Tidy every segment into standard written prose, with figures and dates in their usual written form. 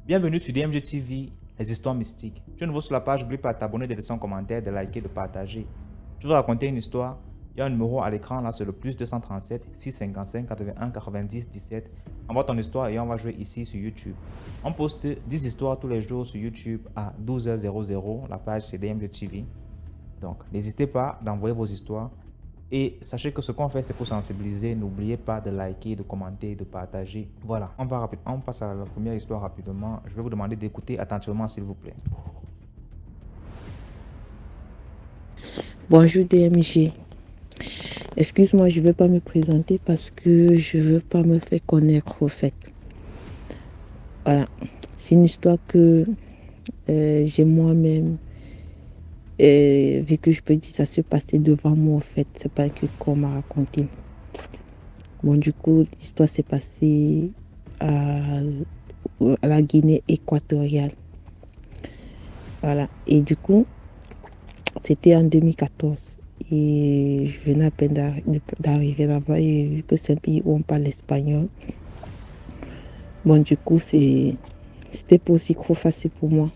Bienvenue sur DMG TV, les histoires mystiques. Tu es nouveau sur la page, n'oublie pas de t'abonner, de laisser un commentaire, de liker, de partager. Tu veux raconter une histoire? Il y a un numéro à l'écran là, c'est le plus 237 655 81 90 17. Envoie ton histoire et on va jouer ici sur YouTube. On poste 10 histoires tous les jours sur YouTube à 12h00. La page c'est DMG TV. Donc n'hésitez pas d'envoyer vos histoires. Et sachez que ce qu'on fait, c'est pour sensibiliser. N'oubliez pas de liker, de commenter, de partager. Voilà, on passe à la première histoire rapidement. Je vais vous demander d'écouter attentivement, s'il vous plaît. Bonjour DMG. Excuse-moi, je ne veux pas me présenter parce que je ne veux pas me faire connaître au fait. Voilà, c'est une histoire que j'ai moi-même vu que je peux dire ça se passait devant moi au fait. C'est pas que qu'on m'a raconté. Bon, du coup, l'histoire s'est passée à la Guinée équatoriale. Voilà, et du coup, c'était en 2014. Et je venais à peine d'arriver là-bas et vu que c'est un pays où on parle espagnol, bon du coup c'était pas aussi trop facile pour moi.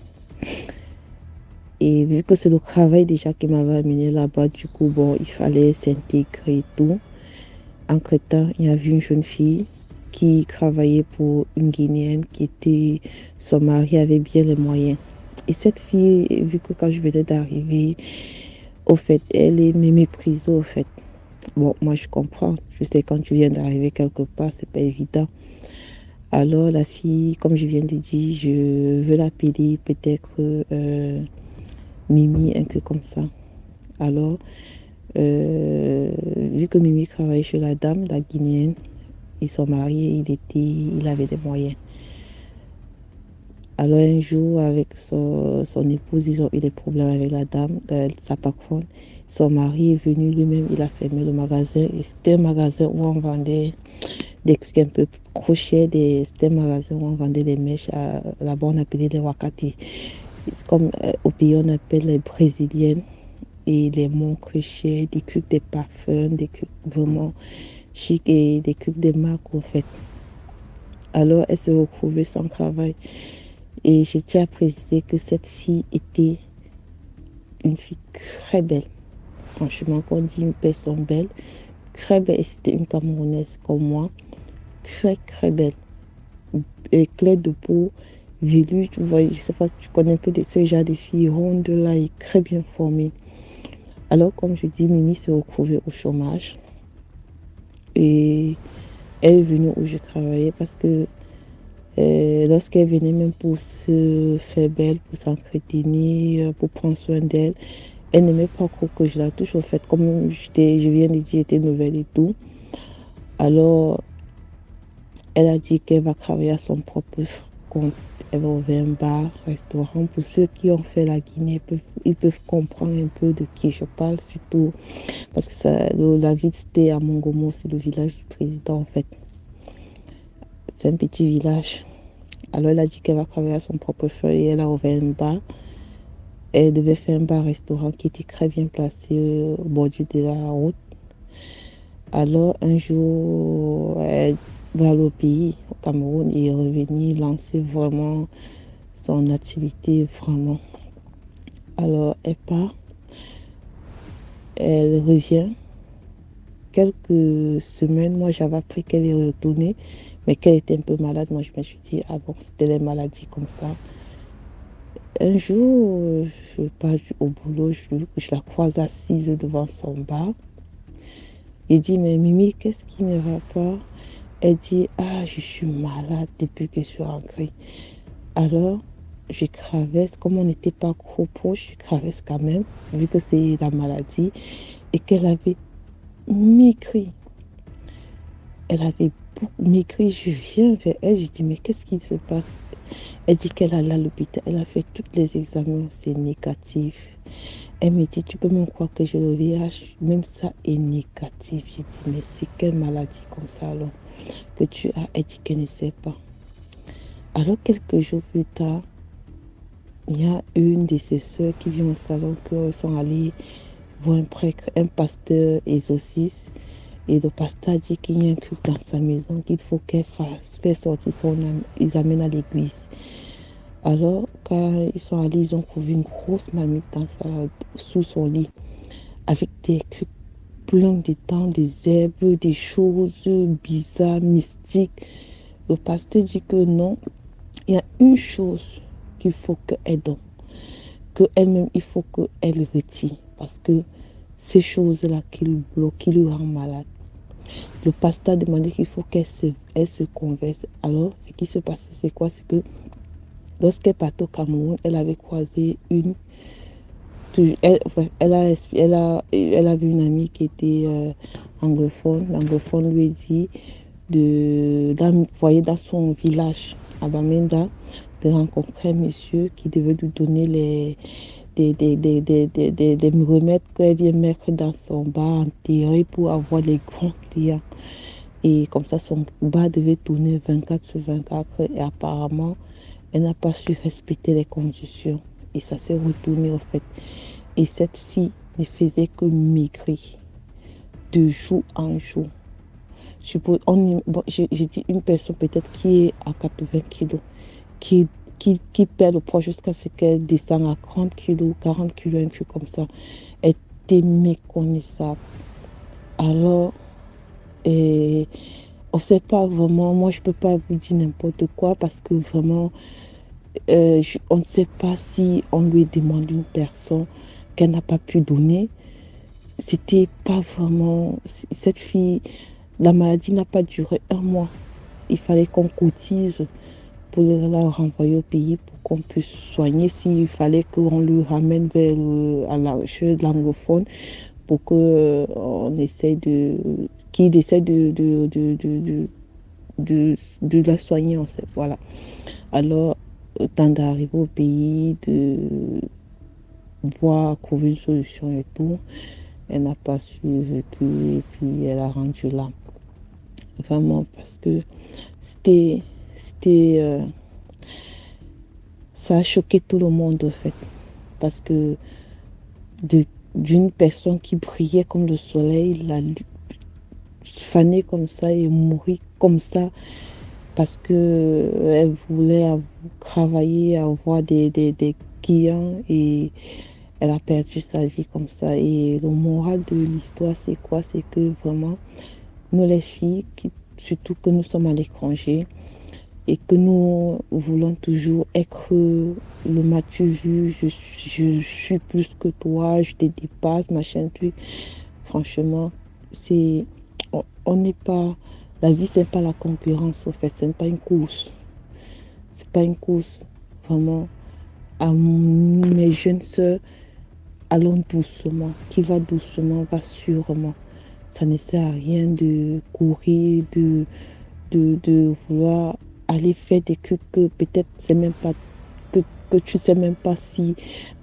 Et vu que c'est le travail déjà qui m'avait amené là-bas, du coup bon il fallait s'intégrer et tout. Entre-temps, il y avait une jeune fille qui travaillait pour une Guinéenne son mari avait bien les moyens. Et cette fille, vu que quand je venais d'arriver, au fait, elle me méprisait au fait. Bon, moi je comprends. Je sais quand tu viens d'arriver quelque part, c'est pas évident. Alors la fille, comme je viens de dire, je veux l'appeler peut-être Mimi, un peu comme ça. Alors, vu que Mimi travaillait chez la dame, la guinéenne, et son mari, il avait des moyens. Alors un jour, avec son épouse, ils ont eu des problèmes avec la dame, sa patronne. Son mari est venu lui-même, il a fermé le magasin. Et c'était un magasin où on vendait des trucs un peu crochets. C'était un magasin où on vendait des mèches. Là-bas, on appelait les wakati. C'est comme au pays, on appelle les brésiliennes. Et les monts crochets, des trucs, des parfums, des trucs vraiment chic et des trucs de marque, en fait. Alors, elle s'est retrouvée sans travail. Et je tiens à préciser que cette fille était une fille très belle. Franchement, quand on dit une personne belle, très belle, et c'était une Camerounaise comme moi, très très belle. Éclair de peau, velue, tu vois, je sais pas si tu connais un peu de ce genre de filles rondes là et très bien formées. Alors, comme je dis, Mimi s'est retrouvée au chômage. Et elle est venue où je travaillais parce que lorsqu'elle venait même pour se faire belle, pour s'entretenir, pour prendre soin d'elle, elle n'aimait pas trop que je la touche. Au fait, comme je viens de dire, j'étais nouvelle et tout. Alors, elle a dit qu'elle va travailler à son propre compte. Elle va ouvrir un bar, restaurant. Pour ceux qui ont fait la Guinée, ils peuvent comprendre un peu de qui je parle, surtout parce que la ville, c'était à Mongomo, c'est le village du président en fait. C'est un petit village. Alors, elle a dit qu'elle va travailler à son propre feu et elle a ouvert un bar. Elle devait faire un bar-restaurant qui était très bien placé au bord de la route. Alors, un jour, elle va aller au pays, au Cameroun, et revenir lancer vraiment son activité, vraiment. Alors, elle part, elle revient. Quelques semaines, moi, j'avais appris qu'elle est retournée, mais qu'elle était un peu malade. Moi, je me suis dit, ah bon, c'était les maladies comme ça. Un jour, je pars au boulot, je la croise assise devant son bar. Il dit, mais Mimi, qu'est-ce qui ne va pas? Elle dit, ah, je suis malade depuis que je suis rentrée. Alors, je traverse, comme on n'était pas trop proche, je traverse quand même, vu que c'est la maladie, et qu'elle avait maigri. Elle avait beaucoup maigri. Je viens vers elle, je dis, mais qu'est-ce qui se passe? Elle dit qu'elle allait à l'hôpital, elle a fait tous les examens, c'est négatif. Elle me dit, tu peux même croire que j'ai le VIH, même ça est négatif. J'ai dit, mais c'est quelle maladie comme ça alors que tu as? Elle dit qu'elle ne sait pas. Alors quelques jours plus tard, il y a une de ses soeurs qui vient au salon, qui sont allées voir un prêtre, un pasteur exorciste. Et le pasteur dit qu'il y a un culte dans sa maison, qu'il faut qu'elle fasse sortir ils amènent à l'église. Alors, quand ils sont allés, ils ont trouvé une grosse marmite sous son lit, avec des trucs plein dedans, des herbes, des choses bizarres, mystiques. Le pasteur dit que non, il y a une chose qu'il faut qu'elle donne, qu'elle-même, il faut qu'elle retire, parce que ces choses-là qui le bloquent, qui le rendent malade. Le pasteur a demandé qu'il faut qu'elle se converse. Alors, ce qui se passait, c'est quoi? C'est que lorsqu'elle partait au Cameroun, elle avait croisé elle a vu une amie qui était anglophone. L'anglophone lui a dit voyez dans son village, à Bamenda, de rencontrer un monsieur qui devait lui donner des remèdes qu'elle vient mettre dans son bar enterré pour avoir les grands clients. Et comme ça, son bar devait tourner 24 sur 24. Et apparemment, elle n'a pas su respecter les conditions. Et ça s'est retourné en fait. Et cette fille ne faisait que maigrir de jour en jour. J'ai dit une personne peut-être qui est à 80 kilos, qui perd le poids jusqu'à ce qu'elle descende à 30 kilos, 40 kilos, un truc comme ça. Elle était méconnaissable. Alors, on ne sait pas vraiment, moi je ne peux pas vous dire n'importe quoi parce que vraiment, on ne sait pas si on lui demande une personne qu'elle n'a pas pu donner. C'était pas vraiment... Cette fille, la maladie n'a pas duré 1 mois. Il fallait qu'on cotise pour la renvoyer au pays pour qu'on puisse soigner. S'il fallait qu'on le ramène à la recherche de l'anglophone pour qu'on essaie qu'il essaie de la soigner, on sait. Voilà. Alors, temps d'arriver au pays, de voir trouver une solution et tout, elle n'a pas survécu et puis elle a rendu là. Vraiment, parce que ça a choqué tout le monde en fait. Parce que d'une personne qui brillait comme le soleil, la fané comme ça et mourir comme ça parce que elle voulait travailler, avoir des clients et elle a perdu sa vie comme ça. Et le moral de l'histoire, c'est quoi? C'est que vraiment, nous les filles, surtout que nous sommes à l'étranger et que nous voulons toujours être le m'as-tu vu, je suis plus que toi, je te dépasse, machin truc. Franchement, on n'est pas, la vie c'est pas la concurrence au fait, c'est pas une course. C'est pas une course, vraiment. À mes jeunes sœurs, allons doucement. Qui va doucement va sûrement. Ça ne sert à rien de courir, de vouloir aller faire des trucs que peut-être c'est même pas que tu sais même pas si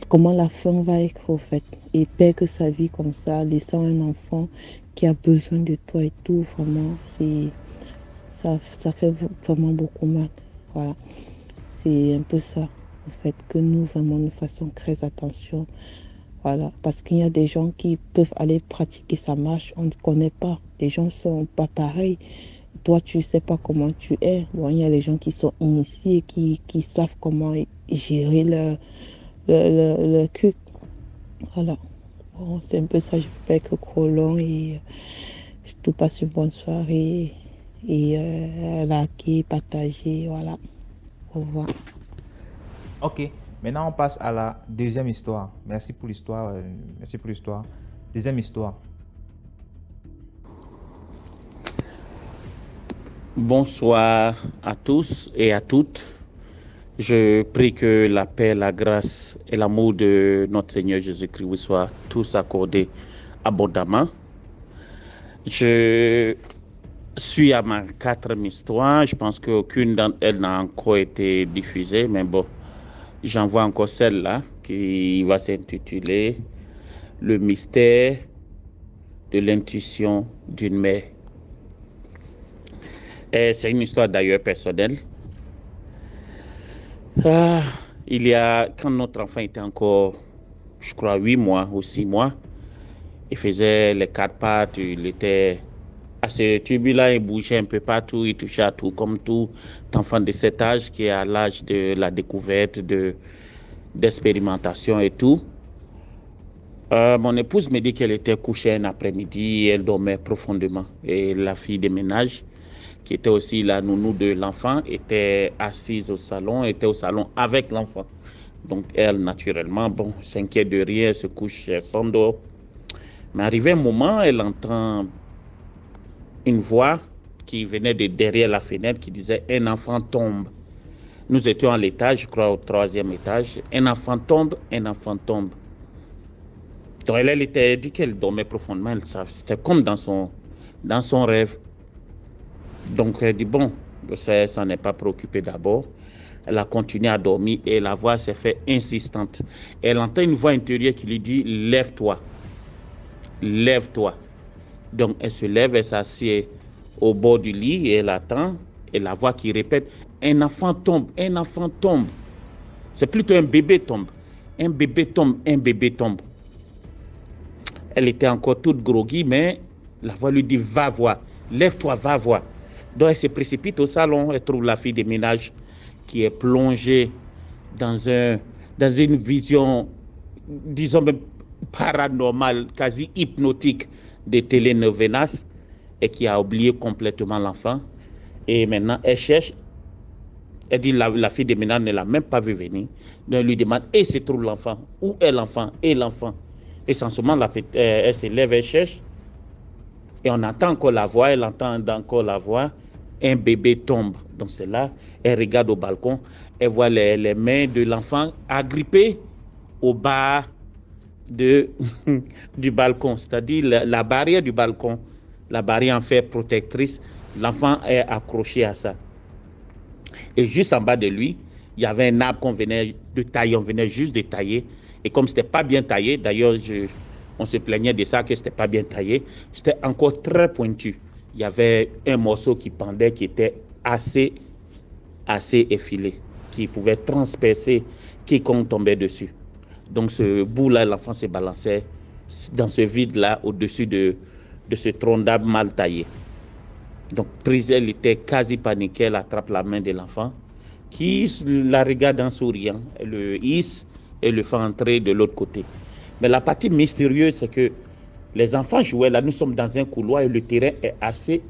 comment la fin va être au fait. Et perdre sa vie comme ça, laissant un enfant qui a besoin de toi et tout, vraiment, ça fait vraiment beaucoup mal. Voilà. C'est un peu ça, en fait, que nous, vraiment, nous fassons très attention. Voilà, parce qu'il y a des gens qui peuvent aller pratiquer sa marche, on ne connaît pas. Les gens ne sont pas pareils. Toi, tu ne sais pas comment tu es. Bon, il y a les gens qui sont initiés, qui savent comment gérer le cul. Voilà. Bon, c'est un peu ça, je ne peux pas être trop long et je te passe une bonne soirée et liker, partager, voilà. Au revoir. Ok, maintenant on passe à la deuxième histoire. Merci pour l'histoire. Merci pour l'histoire. Deuxième histoire. Bonsoir à tous et à toutes. Je prie que la paix, la grâce et l'amour de notre Seigneur Jésus-Christ vous soient tous accordés abondamment. Je suis à ma 4e histoire. Je pense qu'aucune d'entre elles n'a encore été diffusée, mais bon, j'en vois encore celle-là qui va s'intituler Le mystère de l'intuition d'une mère. Et c'est une histoire d'ailleurs personnelle. Quand notre enfant était encore, je crois, 8 mois ou 6 mois, il faisait les 4 pattes, il était À ce tube-là, il bougeait un peu partout, il touchait à tout, comme tout enfant de cet âge qui est à l'âge de la découverte, d'expérimentation et tout. Mon épouse me dit qu'elle était couchée un après-midi, elle dormait profondément. Et la fille de ménage, qui était aussi la nounou de l'enfant, était assise au salon avec l'enfant. Donc elle, naturellement, s'inquiète de rien, elle se couche, elle s'endort. Mais arrivé un moment, elle entend une voix qui venait de derrière la fenêtre qui disait « Un enfant tombe ». Nous étions à l'étage, je crois au 3e étage. Un enfant tombe, un enfant tombe. Donc elle était dit qu'elle dormait profondément, elle savait, c'était comme dans son rêve. Donc elle dit bon, ça n'est pas préoccupé d'abord. Elle a continué à dormir et la voix s'est fait insistante. Elle entend une voix intérieure qui lui dit lève-toi, lève-toi. Donc elle se lève, elle s'assied au bord du lit et elle attend. Et la voix qui répète un enfant tombe, un enfant tombe. C'est plutôt un bébé tombe, un bébé tombe, un bébé tombe. Elle était encore toute groggy, mais la voix lui dit va voir, lève-toi, va voir. Donc elle se précipite au salon, elle trouve la fille de ménage qui est plongée dans une vision, disons même paranormale, quasi hypnotique de telenovelas et qui a oublié complètement l'enfant. Et maintenant elle cherche, elle dit la fille de ménage ne l'a même pas vu venir. Donc elle lui demande et se trouve l'enfant, où est l'enfant, et l'enfant. Et sans ce moment, elle se lève, elle cherche. Et on entend encore la voix, elle entend encore la voix. Un bébé tombe. Donc c'est là, elle regarde au balcon. Elle voit les mains de l'enfant agrippées au bas du balcon. C'est-à-dire la barrière du balcon. La barrière en fer protectrice. L'enfant est accroché à ça. Et juste en bas de lui, il y avait un arbre qu'on venait de tailler. On venait juste de tailler. Et comme ce n'était pas bien taillé, d'ailleurs, on se plaignait de ça, que ce n'était pas bien taillé, c'était encore très pointu. Il y avait un morceau qui pendait, qui était assez effilé, qui pouvait transpercer quiconque tombait dessus. Donc ce bout-là, l'enfant se balançait dans ce vide-là, au-dessus de ce tronc d'arbre mal taillé. Donc prise, elle était quasi paniquée, elle attrape la main de l'enfant, qui la regarde en souriant, elle le hisse, et le fait entrer de l'autre côté. Mais la partie mystérieuse, c'est que les enfants jouaient là, nous sommes dans un couloir et le terrain est assez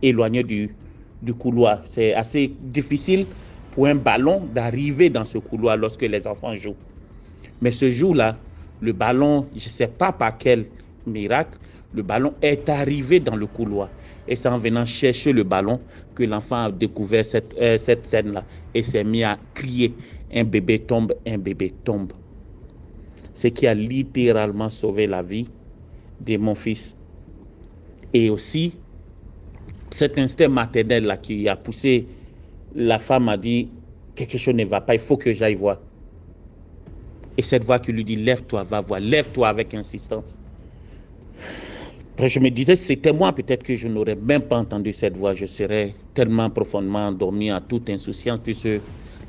éloigné du couloir. C'est assez difficile pour un ballon d'arriver dans ce couloir lorsque les enfants jouent. Mais ce jour-là, le ballon, je ne sais pas par quel miracle, le ballon est arrivé dans le couloir. Et c'est en venant chercher le ballon que l'enfant a découvert cette scène-là et s'est mis à crier. Un bébé tombe, un bébé tombe. Ce qui a littéralement sauvé la vie de mon fils. Et aussi, cet instinct maternel-là qui a poussé, la femme a dit, quelque chose ne va pas, il faut que j'aille voir. Et cette voix qui lui dit, lève-toi, va voir, lève-toi avec insistance. Après, je me disais, si c'était moi, peut-être que je n'aurais même pas entendu cette voix. Je serais tellement profondément endormi en toute insouciance, puisque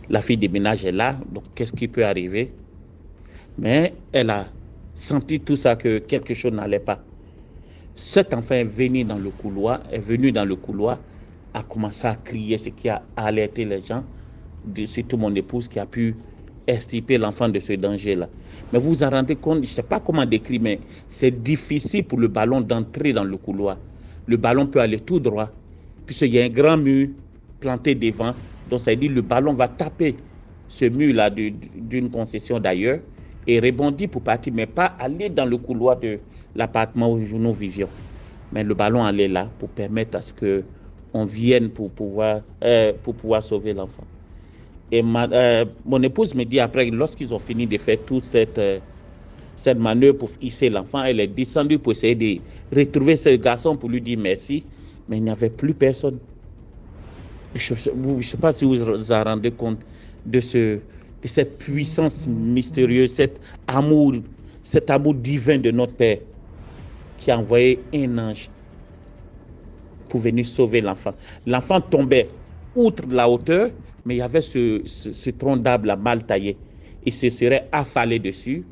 la fille de ménage est là, donc qu'est-ce qui peut arriver? Mais elle a senti tout ça, que quelque chose n'allait pas. Cet enfant est venu dans le couloir, a commencé à crier, ce qui a alerté les gens, surtout mon épouse qui a pu extirper l'enfant de ce danger-là. Mais vous vous en rendez compte, je ne sais pas comment décrire, mais c'est difficile pour le ballon d'entrer dans le couloir. Le ballon peut aller tout droit, puisqu'il y a un grand mur planté devant. Donc ça veut dire que le ballon va taper ce mur-là d'une concession d'ailleurs et rebondir pour partir, mais pas aller dans le couloir de l'appartement où nous vivions. Mais le ballon allait là pour permettre à ce qu'on vienne pour pouvoir sauver l'enfant. Et mon épouse me dit après, lorsqu'ils ont fini de faire toute cette manœuvre pour hisser l'enfant, elle est descendue pour essayer de retrouver ce garçon pour lui dire merci, mais il n'y avait plus personne. Je ne sais pas si vous vous en rendez compte de cette puissance mystérieuse, cet amour divin de notre Père qui a envoyé un ange pour venir sauver l'enfant. L'enfant tombait outre la hauteur, mais il y avait ce tronc d'arbre là mal taillé. Il se serait affalé dessus.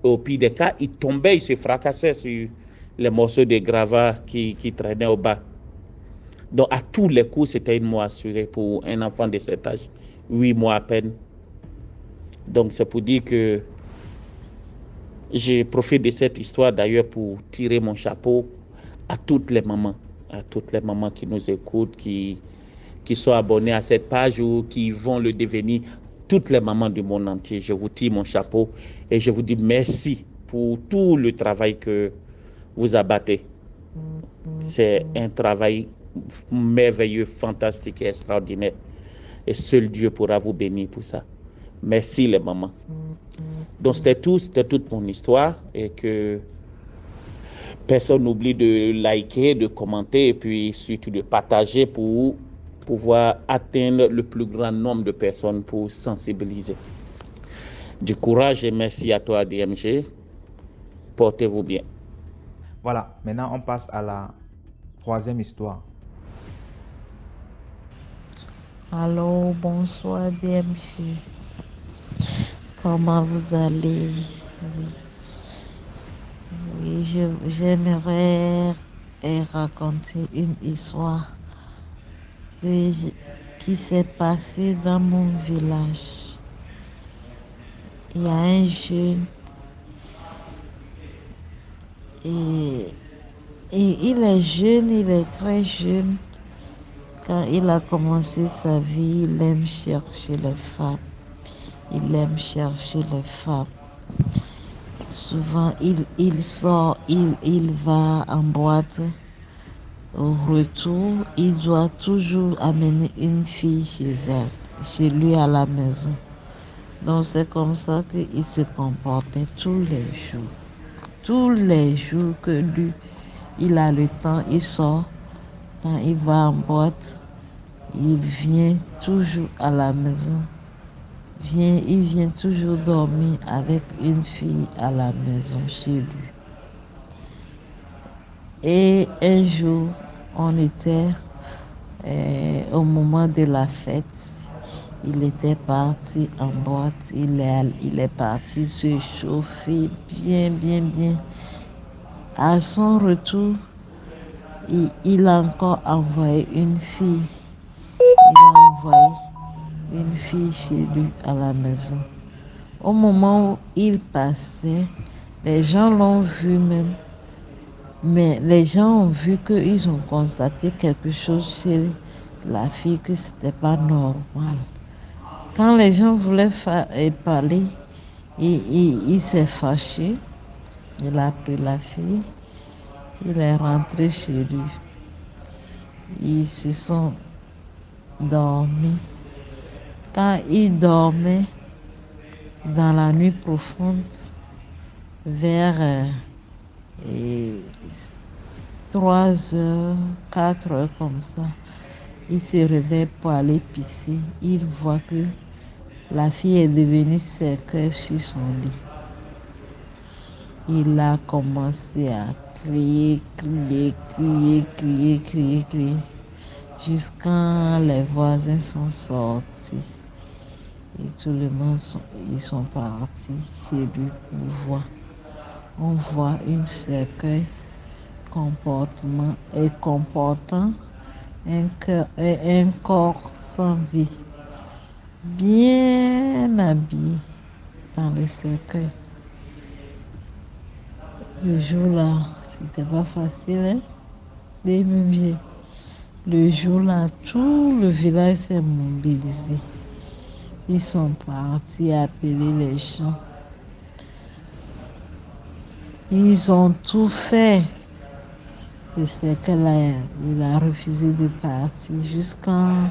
Au pire des cas, il tombait, il se fracassait sur les morceaux de gravats qui traînaient au bas. Donc, à tous les coups, c'était une mort assurée pour un enfant de cet âge, 8 mois à peine. Donc, c'est pour dire que j'ai profité de cette histoire d'ailleurs pour tirer mon chapeau à toutes les mamans qui nous écoutent, qui sont abonnées à cette page ou qui vont le devenir, toutes les mamans du monde entier. Je vous tire mon chapeau et je vous dis merci pour tout le travail que vous abattez. C'est un travail merveilleux, fantastique et extraordinaire. Et seul Dieu pourra vous bénir pour ça. Merci les mamans. Donc c'était toute mon histoire et que personne n'oublie de liker, de commenter et puis surtout de partager pour pouvoir atteindre le plus grand nombre de personnes pour sensibiliser. Du courage et merci à toi DMG. Portez-vous bien. Voilà, maintenant on passe à la troisième histoire. Allô, bonsoir DMG. Comment vous allez? Oui, j'aimerais raconter une histoire qui s'est passée dans mon village. Il y a un jeune et il est jeune, il est très jeune. Quand il a commencé sa vie, il aime chercher les femmes. Il aime chercher les femmes. Souvent, il sort, il va en boîte. Au retour, il doit toujours amener une fille chez lui à la maison. Donc, c'est comme ça qu'il se comportait tous les jours. Tous les jours que lui, il a le temps, il sort. Quand il va en boîte, il vient toujours à la maison. Il vient toujours dormir avec une fille à la maison chez lui. Et un jour, on était au moment de la fête. Il était parti en boîte. Il est parti se chauffer bien. À son retour, il a encore envoyé une fille. Il a envoyé une fille chez lui à la maison. Au moment où il passait, les gens l'ont vu même. Mais les gens ont vu qu'ils ont constaté quelque chose chez la fille que c'était pas normal. Quand les gens voulaient parler, il s'est fâché. Il a pris la fille. Il est rentré chez lui. Ils se sont dormis. Quand il dormait dans la nuit profonde, vers 3h, 4h comme ça, il se réveille pour aller pisser. Il voit que la fille est devenue cercueil sur son lit. Il a commencé à crier, jusqu'à les voisins sont sortis. Et tout le monde ils sont partis chez lui pour voir. On voit une cercueil comportant un corps sans vie, bien habillé dans le cercueil. Le jour-là, c'était pas facile, hein? Le jour-là, tout le village s'est mobilisé. Ils sont partis appeler les gens. Ils ont tout fait. Le cercueil, il a refusé de partir jusqu'à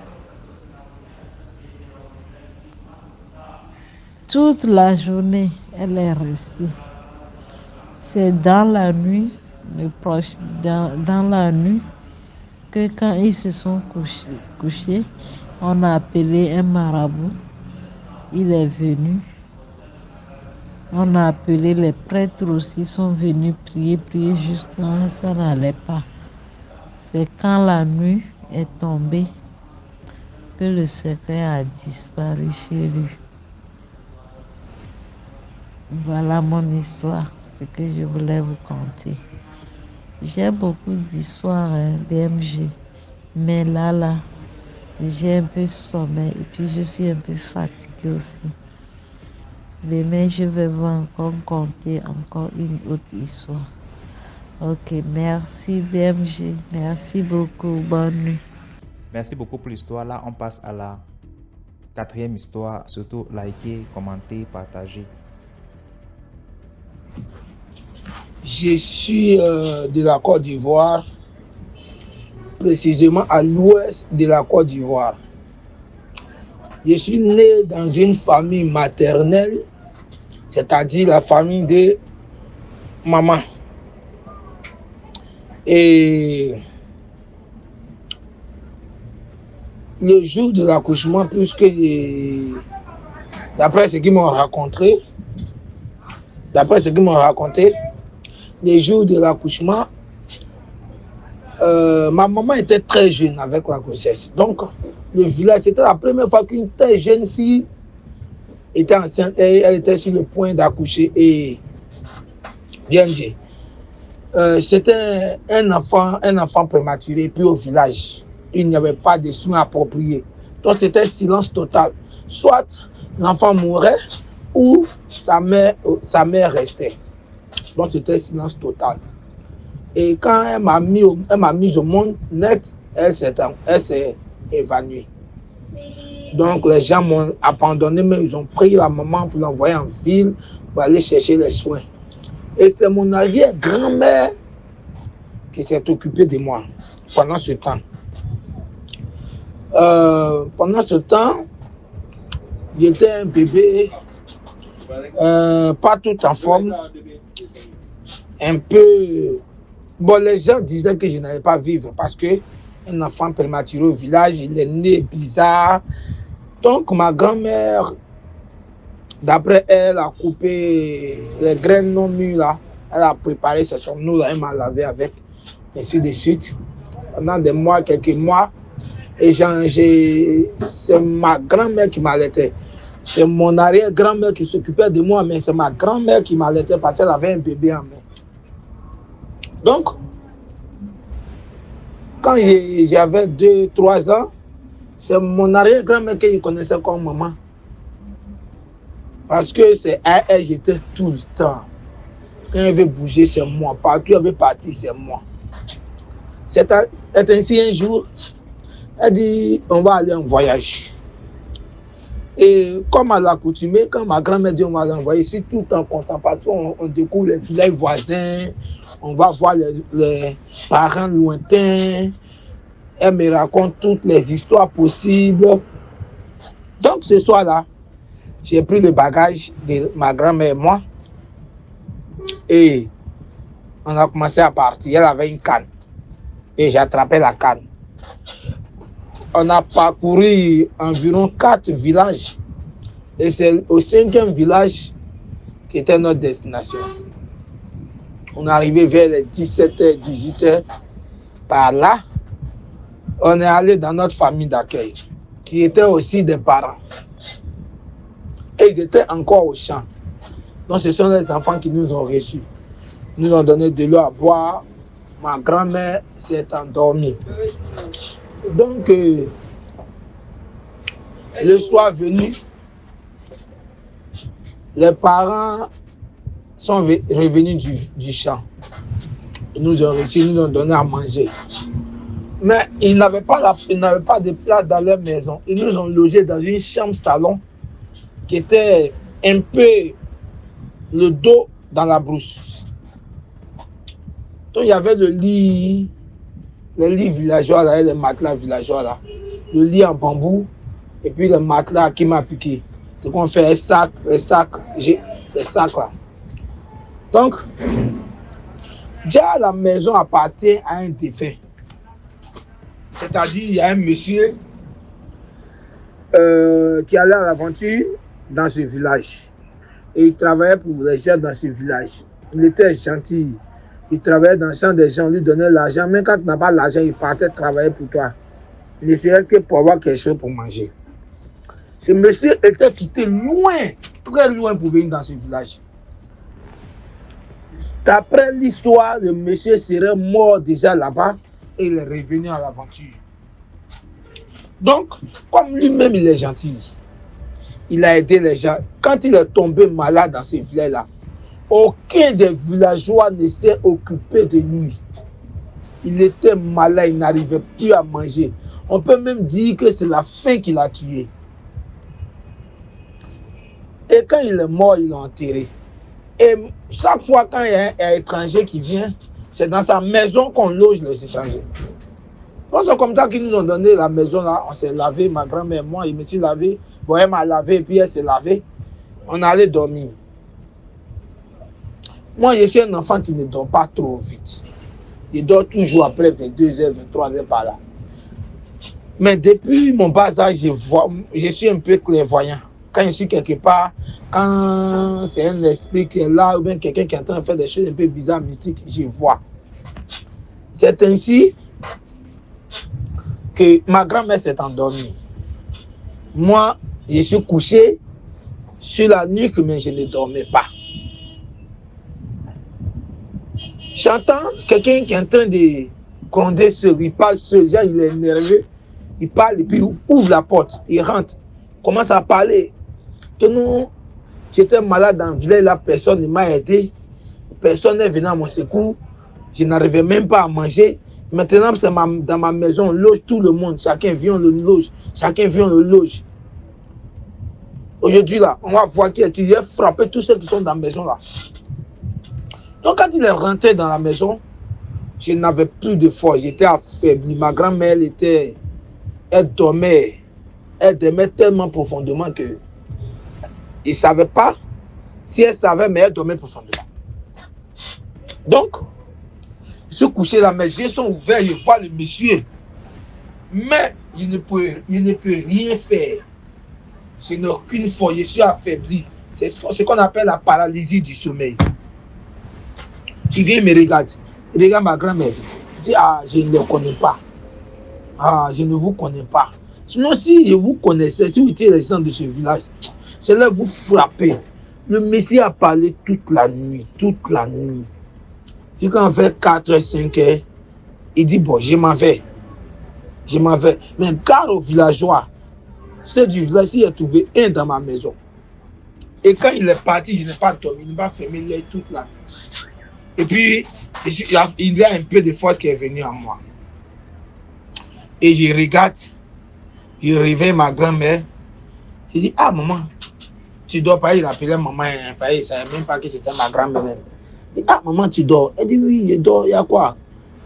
toute la journée. Elle est restée. C'est dans la nuit, dans la nuit, que quand ils se sont couchés, on a appelé un marabout. Il est venu. On a appelé les prêtres aussi, sont venus prier jusqu'à ça n'allait pas. C'est quand la nuit est tombée que le cercueil a disparu chez lui. Voilà mon histoire, ce que je voulais vous conter. J'ai beaucoup d'histoires, DMG. Mais là, j'ai un peu sommeil et puis je suis un peu fatiguée aussi. Demain, je vais vous encore conter encore une autre histoire. Ok, merci BMG. Merci beaucoup. Bonne nuit. Merci beaucoup pour l'histoire. Là, on passe à la 4e histoire. Surtout, likez, commentez, partagez. Je suis de la Côte d'Ivoire, précisément à l'ouest de la Côte d'Ivoire. Je suis né dans une famille maternelle, c'est-à-dire la famille de maman. Et le jour de l'accouchement, puisque d'après ce qu'ils m'ont raconté, le jour de l'accouchement, ma maman était très jeune avec la grossesse. Donc, le village, c'était la première fois qu'une telle jeune fille était enceinte et elle était sur le point d'accoucher. Et bien dit, c'était un enfant prématuré. Puis au village, il n'y avait pas de soins appropriés. Donc, c'était silence total. Soit l'enfant mourait ou sa mère restait. Donc, c'était silence total. Et quand elle m'a mis au monde net, elle s'est évanouie. Donc, les gens m'ont abandonné, mais ils ont pris la maman pour l'envoyer en ville pour aller chercher les soins. Et c'est mon arrière-grand-mère qui s'est occupée de moi pendant ce temps. J'étais un bébé, pas tout en forme, un peu... Bon, les gens disaient que je n'allais pas vivre parce qu'un enfant prématuré au village, il est né bizarre. Donc, ma grand-mère, d'après elle, a coupé les graines non mûres là. Elle a préparé ses nous là, elle m'a lavé avec, ainsi de suite. Pendant des mois, quelques mois, et c'est ma grand-mère qui m'allaitait. C'est mon arrière-grand-mère qui s'occupait de moi, mais c'est ma grand-mère qui m'allaitait parce qu'elle avait un bébé en main. Donc, quand j'avais 2-3 ans, c'est mon arrière-grand-mère que je connaissais comme maman. Parce que c'est à elle, j'étais tout le temps. Quand elle veut bouger, c'est moi. Partout elle veut partir, c'est moi. C'est ainsi un jour, elle dit, on va aller en voyage. Et comme à l'accoutumée, quand ma grand-mère dit on va aller en voyage, je suis tout le temps content parce qu'on découvre les villages voisins, on va voir les parents lointains, elle me raconte toutes les histoires possibles. Donc ce soir-là, j'ai pris le bagage de ma grand-mère et moi et on a commencé à partir. Elle avait une canne et j'ai attrapé la canne. On a parcouru environ 4 villages et c'est au 5e village qui était notre destination. On est arrivé vers les 17h, 18h. Par là, on est allé dans notre famille d'accueil, qui était aussi des parents. Et ils étaient encore au champ. Donc ce sont les enfants qui nous ont reçus. Ils nous ont donné de l'eau à boire. Ma grand-mère s'est endormie. Donc, le soir venu, les parents sont revenus du champ. Ils nous ont reçus, ils nous ont donné à manger. Mais ils n'avaient pas de place dans leur maison. Ils nous ont logés dans une chambre-salon qui était un peu le dos dans la brousse. Donc, il y avait le lit villageois là, et les matelas villageois là. Le lit en bambou et puis le matelas qui m'a piqué. Ce qu'on fait, les sacs là. Donc, déjà la maison appartient à un défunt. C'est-à-dire, il y a un monsieur qui allait à l'aventure dans ce village. Et il travaillait pour les gens dans ce village. Il était gentil. Il travaillait dans le champ des gens, on lui donnait l'argent. Même quand tu n'as pas l'argent, il partait travailler pour toi. Ne serait-ce que pour avoir quelque chose pour manger. Ce monsieur était quitté loin, très loin pour venir dans ce village. D'après l'histoire, le monsieur serait mort déjà là-bas et il est revenu à l'aventure. Donc, comme lui-même, il est gentil, il a aidé les gens. Quand il est tombé malade dans ce village-là, aucun des villageois ne s'est occupé de lui. Il était malade, il n'arrivait plus à manger. On peut même dire que c'est la faim qui l'a tué. Et quand il est mort, ils l'ont enterré. Et chaque fois quand il y a un étranger qui vient, c'est dans sa maison qu'on loge les étrangers. Donc c'est comme ça qu'ils nous ont donné la maison là. On s'est lavé, ma grand-mère, moi, je me suis lavé. Bon, elle m'a lavé et puis elle s'est lavée. On allait dormir. Moi, je suis un enfant qui ne dort pas trop vite. Je dors toujours après 22h, 23h par là. Mais depuis mon bas âge, je suis un peu clairvoyant. Quand je suis quelque part, quand c'est un esprit qui est là, ou bien quelqu'un qui est en train de faire des choses un peu bizarres, mystiques, je vois. C'est ainsi que ma grand-mère s'est endormie. Moi, je suis couché sur la nuque, mais je ne dormais pas. J'entends quelqu'un qui est en train de gronder seul, il parle seul, il est nerveux, il parle et puis il ouvre la porte, il rentre, commence à parler. Que nous, j'étais malade dans le village, là, personne ne m'a aidé, personne n'est venu à mon secours, je n'arrivais même pas à manger. Maintenant, c'est dans ma maison, on loge tout le monde, chacun vient, on le loge, chacun vient, on le loge. Aujourd'hui, là, on va voir qui a frappé tous ceux qui sont dans la maison, là. Donc, quand il est rentré dans la maison, je n'avais plus de force, j'étais affaibli. Ma grand-mère, elle dormait tellement profondément que il ne savait pas si elle savait, mais elle dormait profondément. Donc, je suis couché là, mes yeux sont ouverts, je vois le monsieur. Mais il ne peut rien faire. Je n'ai aucune force, je suis affaibli. C'est ce qu'on appelle la paralysie du sommeil. Il vient me regarde. Il regarde ma grand-mère. Il dit, ah, je ne le connais pas. Ah, je ne vous connais pas. Sinon, si je vous connaissais, si vous étiez les gens de ce village, j'allais vous frapper. Le monsieur a parlé toute la nuit, toute la nuit. Et quand on fait 4h, 5h, il dit, bon, je m'en vais. Je m'en vais. Mais car aux villageois, ceux du village, il a trouvé un dans ma maison. Et quand il est parti, je n'ai pas dormi, il m'a fermé l'œil toute la nuit. Et puis, il y a un peu de force qui est venue à moi. Et je regarde, je réveille ma grand-mère. Je dis, ah maman, tu dors pas? Il appelait maman, il ne savait même pas que c'était ma grand-mère. Il dit, ah maman, tu dors? Elle dit, oui, je dors, il y a quoi?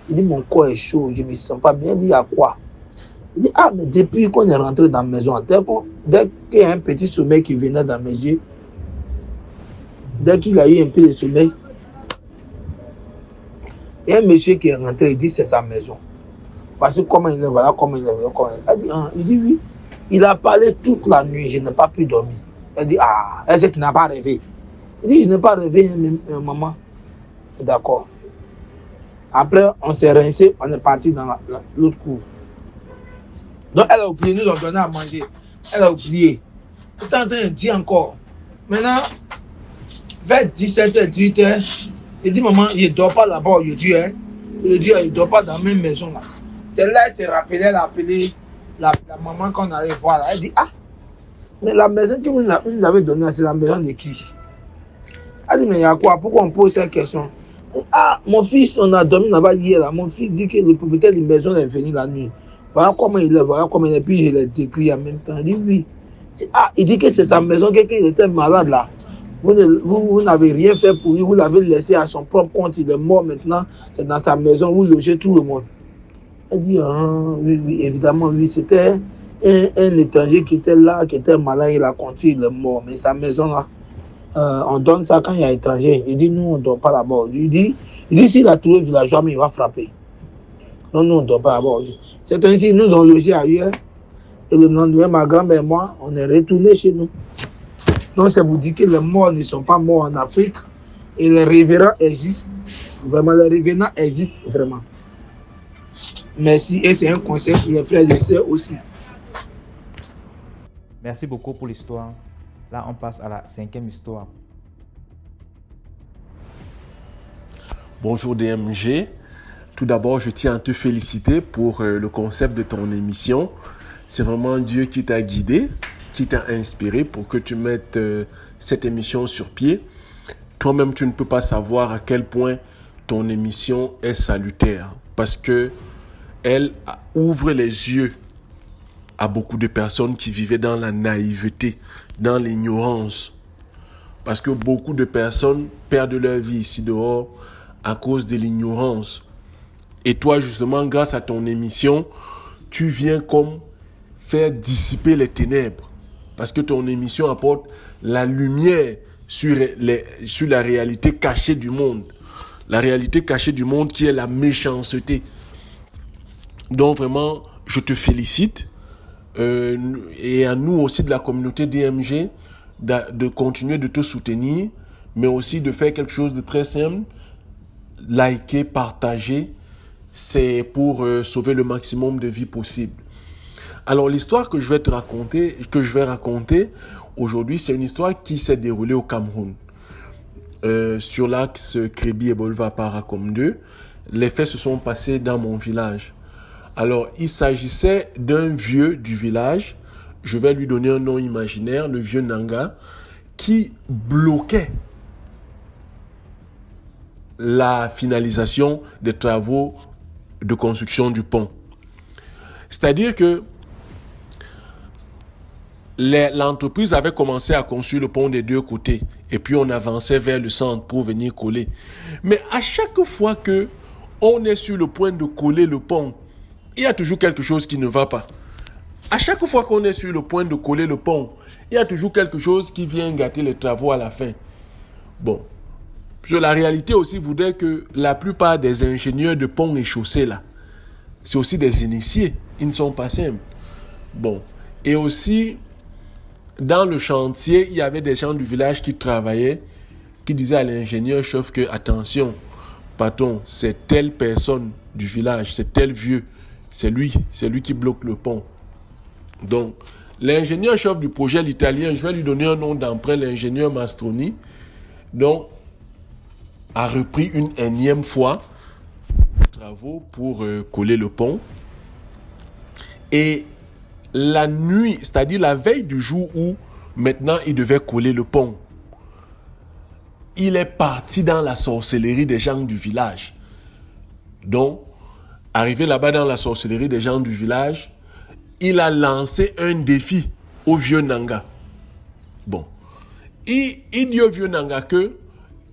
Il dit, mon corps est chaud, je ne me sens pas bien. Il dit, il y a quoi? Il dit, ah, mais depuis qu'on est rentré dans la maison, dès qu'il y a un petit sommeil qui venait dans mes yeux, dès qu'il a eu un peu de sommeil, il y a un monsieur qui est rentré, il dit c'est sa maison. Parce que comment il est, voilà comment il est, voilà comment il est. Elle dit, ah, il dit oui. Il a parlé toute la nuit, je n'ai pas pu dormir. Elle dit, ah, est-ce que tu n'as pas rêvé? Il dit, je n'ai pas rêvé, maman. D'accord. Après, on s'est rincé, on est parti dans l'autre cour. Donc, elle a oublié, nous ont donné à manger. Elle a oublié. Elle est en train de dire encore. Maintenant, vers 17h, 18h, il dit, maman, il ne dort pas là-bas aujourd'hui. Hein? Il dit, il ne dort pas dans la même maison. Là. C'est là qu'elle s'est rappelée, elle a appelé la maman qu'on allait voir. Là. Elle dit, ah, mais la maison que vous nous avez donnée, c'est la maison de qui? Elle dit, mais il y a quoi? Pourquoi on pose cette question? Ah, mon fils, on a dormi là-bas hier. Là. Mon fils dit que le propriétaire de la maison est venu la nuit. Voilà comment il est, voilà comment il est. Puis je l'ai décrit en même temps. Il dit, oui. Ah, il dit que c'est sa maison, quelqu'un était malade là. Vous n'avez rien fait pour lui, vous l'avez laissé à son propre compte, il est mort maintenant, c'est dans sa maison, vous logez tout le monde. Elle dit, ah, oui, évidemment, oui, c'était un étranger qui était là, qui était malade, il a continué, il est mort. Mais sa maison là, on donne ça quand il y a un étranger. Il dit, nous, on ne dort pas là-bas. Il dit, s'il a trouvé villageois, mais il va frapper. Non, nous, on ne dort pas là-bas. C'est ainsi, ils nous ont logé ailleurs. Et le lendemain, ma grand-mère et moi, on est retournés chez nous. Donc, ça vous dit que les morts ne sont pas morts en Afrique. Et les révérends existent. Vraiment, les révérends existent vraiment. Merci. Et c'est un conseil pour les frères et sœurs aussi. Merci beaucoup pour l'histoire. Là, on passe à la 5e histoire. Bonjour DMG. Tout d'abord, je tiens à te féliciter pour le concept de ton émission. c'est vraiment Dieu qui t'a guidé, qui t'a inspiré pour que tu mettes cette émission sur pied. Toi-même, tu ne peux pas savoir à quel point ton émission est salutaire parce que elle ouvre les yeux à beaucoup de personnes qui vivaient dans la naïveté, dans l'ignorance. Parce que beaucoup de personnes perdent leur vie ici dehors à cause de l'ignorance. Et toi, justement, grâce à ton émission, tu viens comme faire dissiper les ténèbres. Parce que ton émission apporte la lumière sur la réalité cachée du monde. La réalité cachée du monde qui est la méchanceté. Donc vraiment, je te félicite. Et à nous aussi de la communauté DMG, de continuer de te soutenir, mais aussi de faire quelque chose de très simple. Liker, partager, c'est pour sauver le maximum de vies possibles. Alors l'histoire que je vais raconter aujourd'hui, c'est une histoire qui s'est déroulée au Cameroun. Sur l'axe Crébi et Boulevard Paracom 2, les faits se sont passés dans mon village. Alors, il s'agissait d'un vieux du village, je vais lui donner un nom imaginaire, le vieux Nanga, qui bloquait la finalisation des travaux de construction du pont. C'est-à-dire que l'entreprise avait commencé à construire le pont des deux côtés et puis on avançait vers le centre pour venir coller. Mais à chaque fois que on est sur le point de coller le pont, il y a toujours quelque chose qui ne va pas. À chaque fois qu'on est sur le point de coller le pont, il y a toujours quelque chose qui vient gâter les travaux à la fin. Bon, la réalité aussi voudrait que la plupart des ingénieurs de ponts et chaussées là, c'est aussi des initiés, ils ne sont pas simples. Bon, et aussi, dans le chantier, il y avait des gens du village qui travaillaient, qui disaient à l'ingénieur-chef que, attention, patron, c'est telle personne du village, c'est tel vieux, c'est lui qui bloque le pont. Donc, l'ingénieur-chef du projet, l'italien, je vais lui donner un nom d'emprunt, l'ingénieur Mastroni, donc, a repris une énième fois les travaux pour coller le pont. Et la nuit, c'est-à-dire la veille du jour où maintenant il devait coller le pont, il est parti dans la sorcellerie des gens du village. Donc, arrivé là-bas dans la sorcellerie des gens du village, il a lancé un défi au vieux Nanga. Bon, il dit au vieux Nanga que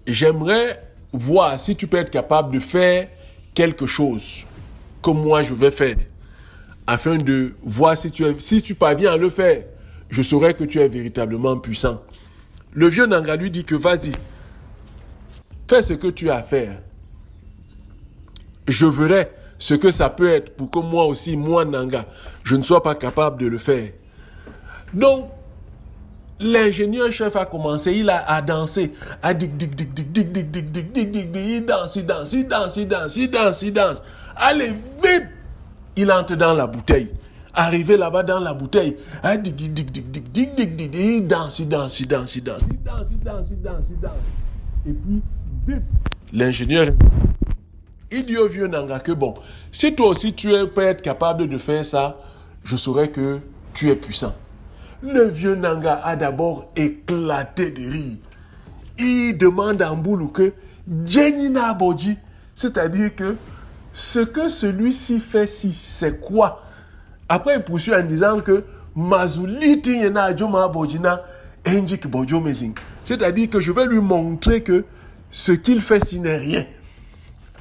j'aimerais voir si tu peux être capable de faire quelque chose que moi je vais faire, afin de voir si tu parviens à le faire, je saurai que tu es véritablement puissant. Le vieux Nanga lui dit que vas-y, fais ce que tu as à faire. Je verrai ce que ça peut être pour que moi aussi, moi Nanga, je ne sois pas capable de le faire. Donc, l'ingénieur-chef a commencé, il a dansé, à il danse. Allez, vite! Il entre dans la bouteille. Arrivé là-bas dans la bouteille, il danse. Et puis, vite! L'ingénieur, il dit au vieux Nanga que bon, si toi aussi tu peux être capable de faire ça, je saurai que tu es puissant. Le vieux Nanga a d'abord éclaté de rire. Il demande à Mboulou que Djenina Bodji, c'est-à-dire que ce que celui-ci fait ci, c'est quoi? Après, il poursuit en disant que Mazuliti Yena Joma Bodjina Enjik Bodjo Mezing. C'est-à-dire que je vais lui montrer que ce qu'il fait ci n'est rien.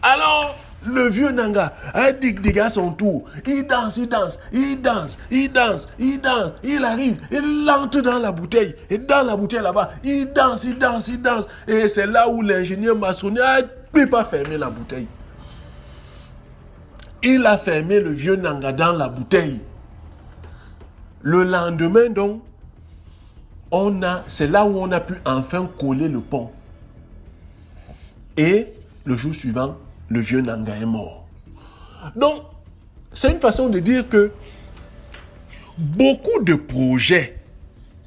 Alors, le vieux Nanga a dit à son tour, il danse, il arrive, il entre dans la bouteille, et dans la bouteille là-bas, il danse, et c'est là où l'ingénieur maçonnier ne peut pas fermer la bouteille. Il a fermé le vieux Nanga dans la bouteille. Le lendemain donc, c'est là où on a pu enfin coller le pont. Et le jour suivant, le vieux Nanga est mort. Donc, c'est une façon de dire que beaucoup de projets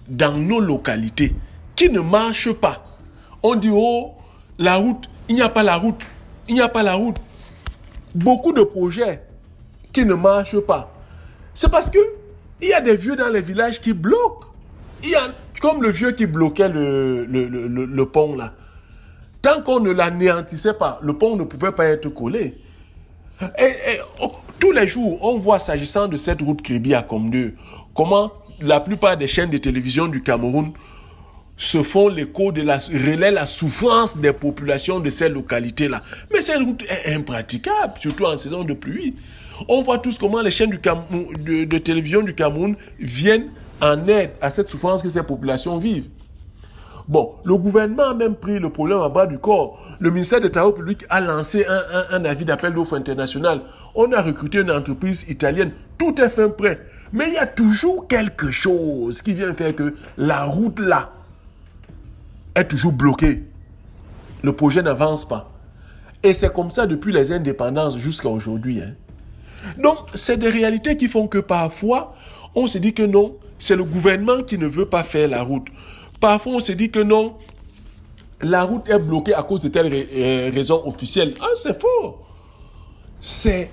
dans nos localités qui ne marchent pas. On dit, oh, la route, il n'y a pas la route. Beaucoup de projets qui ne marchent pas. C'est parce que Il y a des vieux dans les villages qui bloquent. Il y a, comme le vieux qui bloquait le pont là. Tant qu'on ne l'anéantissait pas, le pont ne pouvait pas être collé. Tous les jours, on voit, s'agissant de cette route Kribi à Komdeu, comment la plupart des chaînes de télévision du Cameroun se font l'écho relaient la souffrance des populations de ces localités-là. Mais cette route est impraticable, surtout en saison de pluie. On voit tous comment les chaînes de télévision du Cameroun viennent en aide à cette souffrance que ces populations vivent. Bon, le gouvernement a même pris le problème à bras du corps. Le ministère des Travaux publics a lancé un avis d'appel d'offres international. On a recruté une entreprise italienne. Tout est fin prêt. Mais il y a toujours quelque chose qui vient faire que la route là est toujours bloquée. Le projet n'avance pas. Et c'est comme ça depuis les indépendances jusqu'à aujourd'hui. Donc, c'est des réalités qui font que parfois, on se dit que non, c'est le gouvernement qui ne veut pas faire la route. Parfois, on se dit que non, la route est bloquée à cause de telle raison officielle. Ah, c'est faux. C'est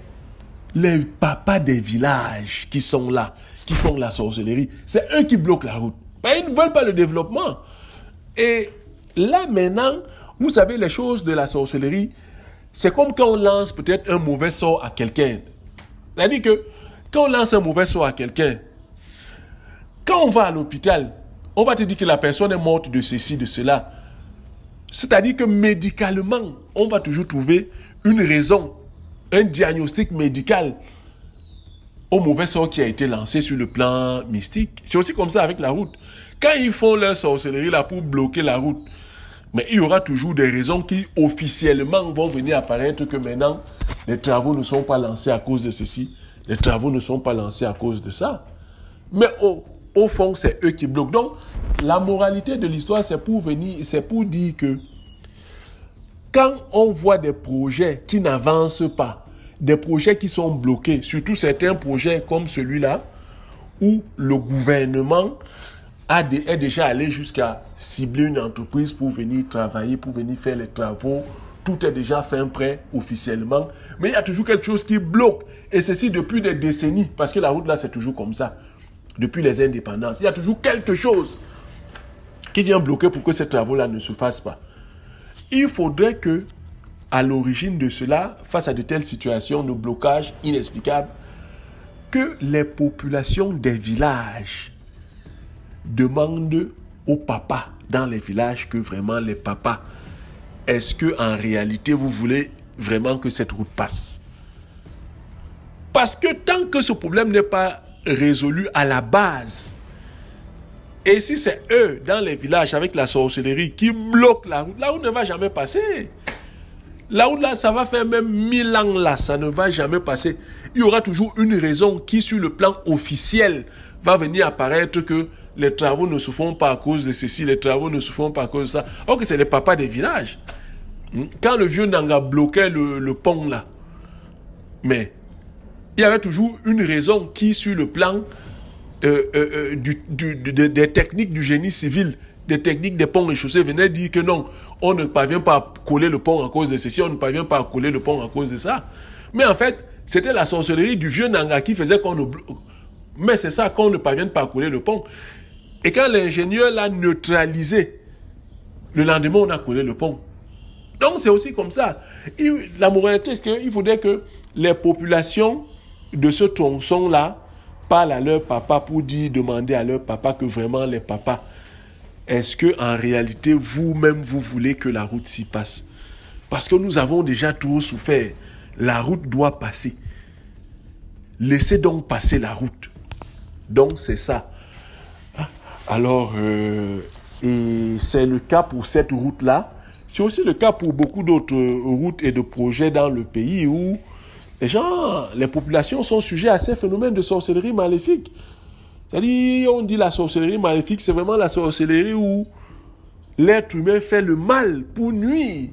les papas des villages qui sont là, qui font la sorcellerie. C'est eux qui bloquent la route. Ils ne veulent pas le développement. Et là, maintenant, vous savez, les choses de la sorcellerie, c'est comme quand on lance peut-être un mauvais sort à quelqu'un. C'est-à-dire que quand on lance un mauvais sort à quelqu'un, quand on va à l'hôpital, on va te dire que la personne est morte de ceci, de cela. C'est-à-dire que médicalement, on va toujours trouver une raison, un diagnostic médical au mauvais sort qui a été lancé sur le plan mystique. C'est aussi comme ça avec la route. Quand ils font leur sorcellerie là pour bloquer la route, mais il y aura toujours des raisons qui officiellement vont venir apparaître que maintenant, les travaux ne sont pas lancés à cause de ceci, les travaux ne sont pas lancés à cause de ça. Mais au fond, c'est eux qui bloquent. Donc, la moralité de l'histoire, c'est pour dire que quand on voit des projets qui n'avancent pas, des projets qui sont bloqués, surtout certains projets comme celui-là, où le gouvernement est déjà allé jusqu'à cibler une entreprise pour venir travailler, pour venir faire les travaux, tout est déjà fin prêt officiellement, mais il y a toujours quelque chose qui bloque, et ceci depuis des décennies, parce que la route là, c'est toujours comme ça. Depuis les indépendances, il y a toujours quelque chose qui vient bloquer pour que ces travaux-là ne se fassent pas. Il faudrait que, à l'origine de cela, face à de telles situations de blocage inexplicable, que les populations des villages demandent aux papas dans les villages que vraiment les papas, est-ce que en réalité vous voulez vraiment que cette route passe? Parce que tant que ce problème n'est pas résolu à la base, et si c'est eux dans les villages avec la sorcellerie qui bloquent la route ne va jamais passer. La route là, ça va faire même 1000 ans là, ça ne va jamais passer. Il y aura toujours une raison qui sur le plan officiel va venir apparaître que les travaux ne se font pas à cause de ceci, les travaux ne se font pas à cause de ça. Or que c'est les papas des villages. Quand le vieux Nanga bloquait le pont là, mais il y avait toujours une raison qui, sur le plan des techniques du génie civil, des techniques des ponts et chaussées, venait dire que non, on ne parvient pas à coller le pont à cause de ceci, on ne parvient pas à coller le pont à cause de ça. Mais en fait, c'était la sorcellerie du vieux Nanga qui faisait qu'on ne... Mais c'est ça, qu'on ne parvienne pas à coller le pont. Et quand l'ingénieur l'a neutralisé, le lendemain, on a collé le pont. Donc, c'est aussi comme ça. La moralité, c'est qu'il faudrait que les populations de ce tronçon-là parlent à leur papa pour demander à leur papa que vraiment les papas, est-ce que en réalité, vous-même, vous voulez que la route s'y passe? Parce que nous avons déjà trop souffert. La route doit passer. Laissez donc passer la route. Donc, c'est ça. Alors, et c'est le cas pour cette route-là. C'est aussi le cas pour beaucoup d'autres routes et de projets dans le pays où les populations sont sujets à ces phénomènes de sorcellerie maléfique. C'est-à-dire, on dit la sorcellerie maléfique, c'est vraiment la sorcellerie où l'être humain fait le mal pour nuire.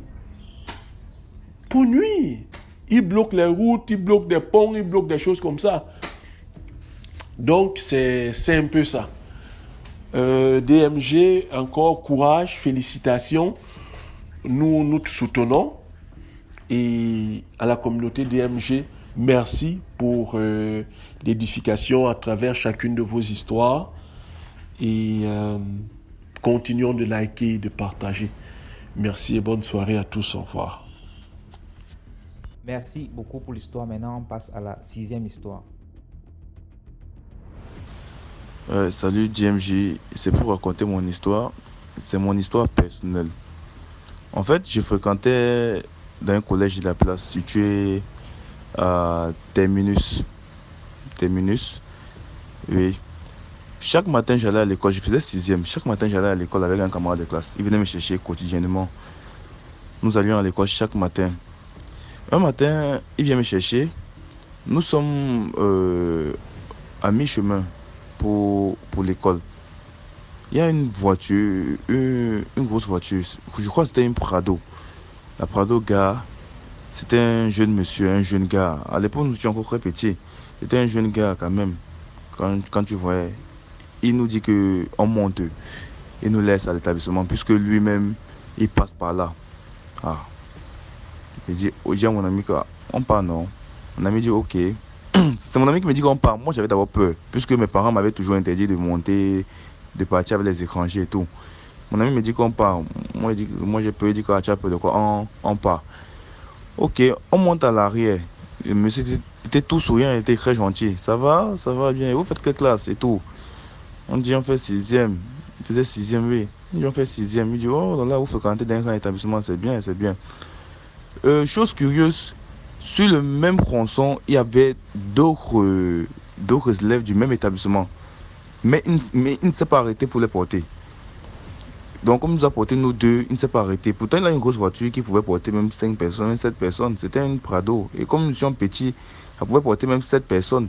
Pour nuire. Il bloque les routes, il bloque des ponts, il bloque des choses comme ça. Donc, c'est un peu ça. DMG, encore courage, félicitations. Nous te soutenons. Et à la communauté DMG, Merci pour l'édification à travers chacune de vos histoires. Et continuons de liker et de partager. Merci et bonne soirée à tous. Au revoir. Merci beaucoup pour l'histoire. Maintenant, on passe à la 6e histoire. Salut DMJ, c'est pour raconter mon histoire. C'est mon histoire personnelle. En fait, je fréquentais dans un collège de la place situé à Terminus. Terminus, oui. Chaque matin, j'allais à l'école. Je faisais 6e. Chaque matin, j'allais à l'école avec un camarade de classe. Il venait me chercher quotidiennement. Nous allions à l'école chaque matin. Un matin, il vient me chercher. Nous sommes à mi-chemin pour l'école. Il y a une voiture, une grosse voiture. Je crois que c'était une Prado. La Prado gare, c'était un jeune monsieur, un jeune gars. À l'époque, nous étions encore très petits. C'était un jeune gars quand même. Quand tu voyais, il nous dit qu'on monte. Il nous laisse à l'établissement puisque lui-même, il passe par là. Ah. Il dit à mon ami qu'on part, non. Mon ami dit ok. C'est mon ami qui me dit qu'on part. Moi, j'avais d'abord peur, puisque mes parents m'avaient toujours interdit de monter, de partir avec les étrangers et tout. Mon ami me dit qu'on part. Moi j'ai peur, il dit tu as peur de quoi on part. Ok, on monte à l'arrière. Le monsieur était tout souriant, il était très gentil. Ça va bien. Vous faites quelle classe et tout? On dit on fait 6e. Il faisait 6e, oui. Il dit on fait 6e. Il dit oh là, vous fréquentez dans un grand établissement, c'est bien, c'est bien. Chose curieuse, sur le même tronçon, il y avait d'autres élèves du même établissement. Mais il ne s'est pas arrêté pour les porter. Donc, comme il nous a porté nous deux, il ne s'est pas arrêté. Pourtant, il a une grosse voiture qui pouvait porter même 5 personnes, même 7 personnes. C'était une Prado. Et comme nous étions petits, ça pouvait porter même 7 personnes.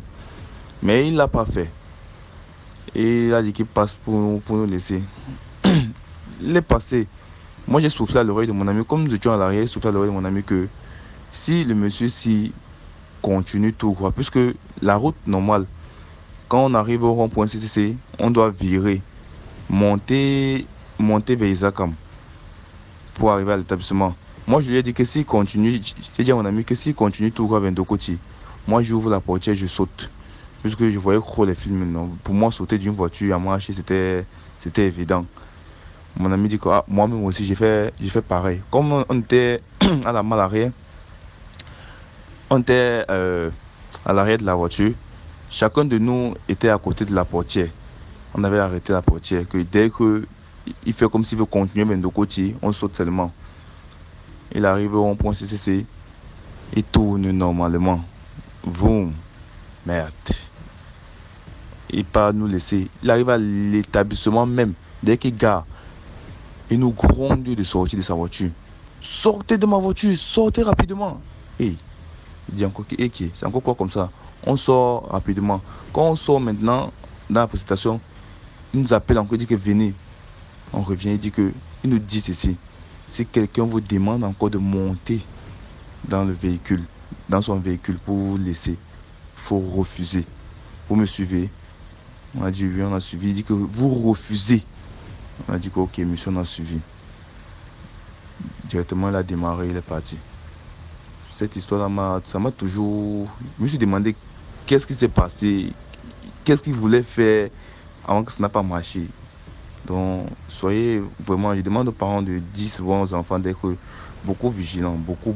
Mais il ne l'a pas fait. Et il a dit qu'il passe pour nous laisser. Il est passé. Moi, j'ai soufflé à l'oreille de mon ami. Comme nous étions à l'arrière, j'ai soufflé à l'oreille de mon ami que si le monsieur continue tout droit, puisque la route normale, quand on arrive au rond-point CCC, on doit virer, monter vers Isakam pour arriver à l'établissement. Moi, je lui ai dit que s'il continue, j'ai dit à mon ami que s'il continue tout droit vers Ndokoti, moi, j'ouvre la portière, je saute. Puisque je voyais trop les films. Non. Pour moi, sauter d'une voiture à marcher, c'était évident. Mon ami dit que moi-même aussi, j'ai fait pareil. Comme on était à la malle arrière, on était à l'arrière de la voiture. Chacun de nous était à côté de la portière. On avait arrêté la portière. Que dès qu'il fait comme s'il veut continuer vers de côté, on saute seulement. Il arrive au rond-point CCC. Il tourne normalement. Vroom. Merde. Il part nous laisser. Il arrive à l'établissement même. Dès qu'il gare, il nous gronde de sortir de sa voiture. Sortez de ma voiture, sortez rapidement. Et il dit encore c'est encore quoi comme ça? On sort rapidement. Quand on sort maintenant dans la précipitation, il nous appelle encore, il dit que venez. On revient, il nous dit ceci. Si quelqu'un vous demande encore de monter dans son véhicule pour vous laisser, il faut refuser. Vous me suivez? On a dit oui, on a suivi. Il dit que vous refusez. On a dit que ok, monsieur, on a suivi. Directement, il a démarré, il est parti. Cette histoire-là, ça m'a toujours... Je me suis demandé qu'est-ce qui s'est passé, qu'est-ce qu'il voulait faire avant que ça n'a pas marché. Donc, soyez vraiment... Je demande aux parents de dire souvent aux enfants d'être beaucoup vigilants, beaucoup.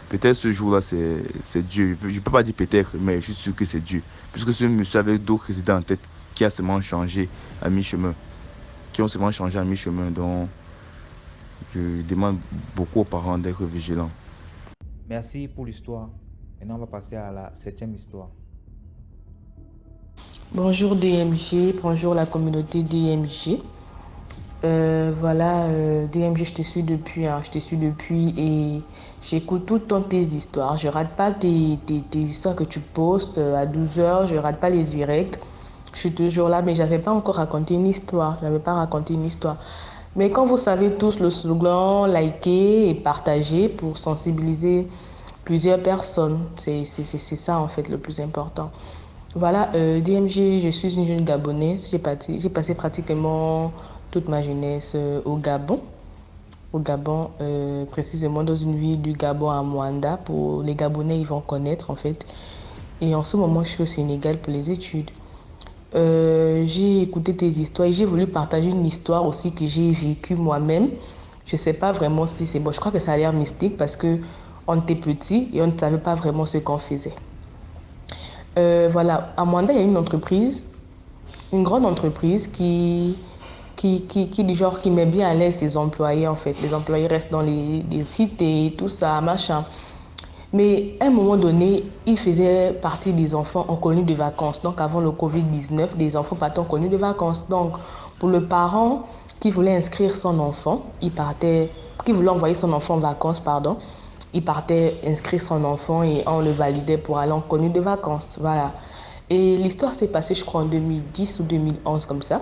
Peut-être ce jour-là, c'est Dieu. Je ne peux pas dire peut-être, mais je suis sûr que c'est Dieu. Puisque ce monsieur avec d'autres résidents en tête qui a seulement changé à mi-chemin. Donc, je demande beaucoup aux parents d'être vigilants. Merci pour l'histoire. Maintenant, on va passer à la 7e histoire. Bonjour DMG, bonjour la communauté DMG. DMG, je te suis depuis et j'écoute tout le temps tes histoires. Je rate pas tes histoires que tu postes à 12h, je rate pas les directs. Je suis toujours là, mais j'avais pas encore raconté une histoire. Mais comme vous savez tous, le slogan liker et partager pour sensibiliser plusieurs personnes, c'est ça en fait le plus important. Voilà, DMG, je suis une jeune Gabonaise. J'ai passé pratiquement toute ma jeunesse au Gabon. au Gabon, précisément dans une ville du Gabon à Moanda. Pour les Gabonais, ils vont connaître en fait. Et en ce moment, je suis au Sénégal pour les études. J'ai écouté tes histoires et j'ai voulu partager une histoire aussi que j'ai vécue moi-même. Je ne sais pas vraiment si c'est bon. Je crois que ça a l'air mystique parce que on était petits et on ne savait pas vraiment ce qu'on faisait. Voilà, à Moanda, il y a une entreprise, une grande entreprise du genre qui met bien à l'aise ses employés en fait. Les employés restent dans les cités, tout ça, machin. Mais à un moment donné, il faisait partie des enfants en colonie de vacances. Donc avant le Covid-19, des enfants partaient en colonie de vacances. Donc pour le parent qui voulait inscrire son enfant, qui voulait envoyer son enfant en vacances, pardon, il partait inscrire son enfant et on le validait pour aller en colonie de vacances. Voilà. Et l'histoire s'est passée, je crois, en 2010 ou 2011 comme ça.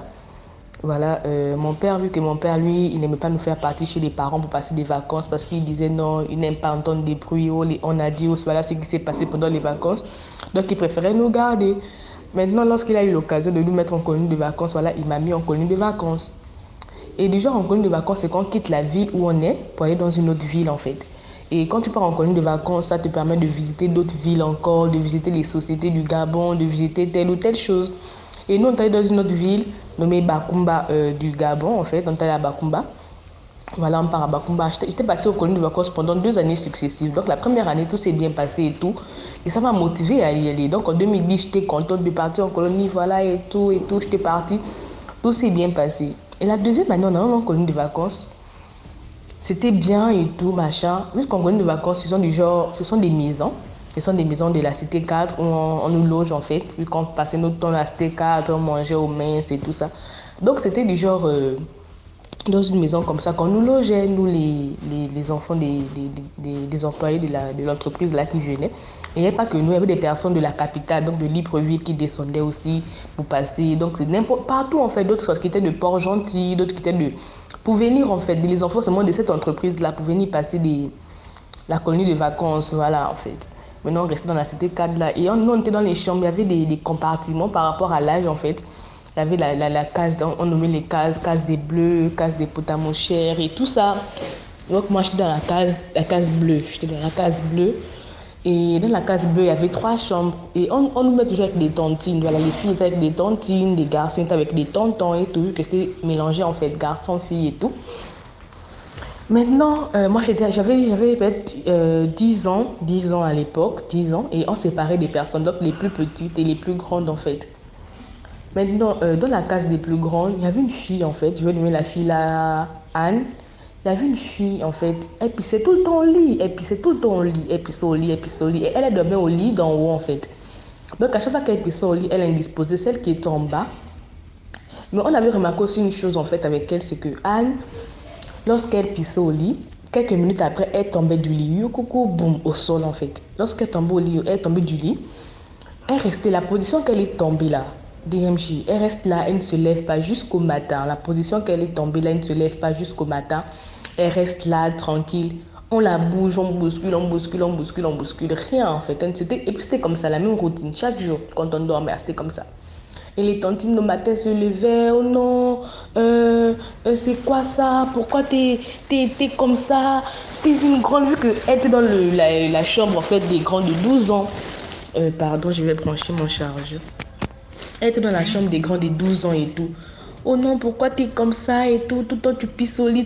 Voilà, mon père, vu que mon père, lui, il n'aimait pas nous faire partir chez les parents pour passer des vacances parce qu'il disait non, il n'aime pas entendre des bruits, on a dit, voilà ce qui s'est passé pendant les vacances. Donc, il préférait nous garder. Maintenant, lorsqu'il a eu l'occasion de nous mettre en colonie de vacances, voilà, il m'a mis en colonie de vacances. Et déjà, en colonie de vacances, c'est quand on quitte la ville où on est pour aller dans une autre ville, en fait. Et quand tu pars en colonie de vacances, ça te permet de visiter d'autres villes encore, de visiter les sociétés du Gabon, de visiter telle ou telle chose. Et nous, on est allé dans une autre ville nommée Bakumba du Gabon, en fait. On est allé à Bakumba. Voilà, on part à Bakumba. J'étais partie aux colonies de vacances pendant 2 années successives. Donc, la première année, tout s'est bien passé et tout. Et ça m'a motivée à y aller. Donc, en 2010, j'étais contente de partir en colonie, voilà, et tout. J'étais partie. Tout s'est bien passé. Et la deuxième année, on est allé en colonie de vacances. C'était bien et tout, machin. Jusqu'en colonie de vacances, ce sont des maisons. Ce sont des maisons de la cité 4 où on nous loge en fait. Vu qu'on passait notre temps à la cité 4, on mangeait aux mains et tout ça. Donc c'était du genre dans une maison comme ça qu'on nous logeait, nous les enfants des employés de l'entreprise là qui venaient. Et il n'y avait pas que nous, il y avait des personnes de la capitale, donc de Libreville qui descendaient aussi pour passer. Donc c'est partout en fait, d'autres qui étaient de Port-Gentil, d'autres qui étaient pour venir en fait, les enfants seulement de cette entreprise là, pour venir passer la colonie de vacances, voilà en fait. Maintenant, on restait dans la cité 4 là. Et nous, on était dans les chambres. Il y avait des compartiments par rapport à l'âge, en fait. Il y avait la case, on nommait les cases des bleus, case des potamochères et tout ça. Donc, moi, j'étais dans la case bleue. J'étais dans la case bleue. Et dans la case bleue, il y avait 3 chambres. Et on nous met toujours avec des tontines. Voilà, les filles étaient avec des tontines, les garçons étaient avec des tontons et tout. Que c'était mélangé, en fait, garçons, filles et tout. Maintenant, moi j'avais peut-être 10 ans à l'époque, 10 ans, et on séparait des personnes, donc les plus petites et les plus grandes en fait. Maintenant, dans la case des plus grandes, il y avait une fille en fait, je vais nommer la fille là, Anne. Il y avait une fille en fait, elle pissait tout le temps au lit, elle pissait tout le temps au lit, elle pissait au lit, et elle dormait au lit d'en haut en fait. Donc à chaque fois qu'elle pissait au lit, elle indisposait celle qui était en bas. Mais on avait remarqué aussi une chose en fait avec elle, c'est que Anne, lorsqu'elle pissait au lit, quelques minutes après, elle tombait du lit. Coucou, boum, au sol en fait. Lorsqu'elle tombait au lit, elle tombait du lit. Elle restait, la position qu'elle est tombée là, DMJ, elle reste là, elle ne se lève pas jusqu'au matin. La position qu'elle est tombée là, elle ne se lève pas jusqu'au matin. Elle reste là, tranquille. On la bouge, on bouscule, rien en fait. Et puis c'était comme ça, la même routine. Chaque jour, quand on dormait, c'était comme ça. Et les tontines le matin se levaient, oh non, c'est quoi ça? Pourquoi t'es comme ça? T'es une grande, vu qu'elle était dans la chambre en fait des grands de 12 ans. Pardon, je vais brancher mon chargeur. Elle était dans la chambre des grands de 12 ans et tout. Oh non, pourquoi t'es comme ça et tout? Tout le temps tu pisses au lit,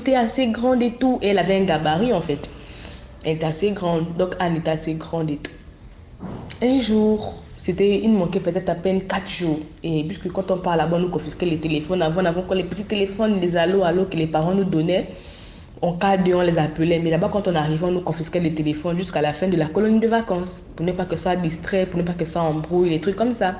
t'es assez grande et tout. Et elle avait un gabarit en fait. Elle était assez grande, donc Anne était assez grande et tout. Un jour, il manquait peut-être à peine 4 jours. Et puisque quand on parle là-bas, on nous confisquait les téléphones. Avant quand les petits téléphones, les allo que les parents nous donnaient, en cas de, on les appelait. Mais là-bas, quand on arrivait, on nous confisquait les téléphones jusqu'à la fin de la colonie de vacances. Pour ne pas que ça distrait, pour ne pas que ça embrouille, les trucs comme ça.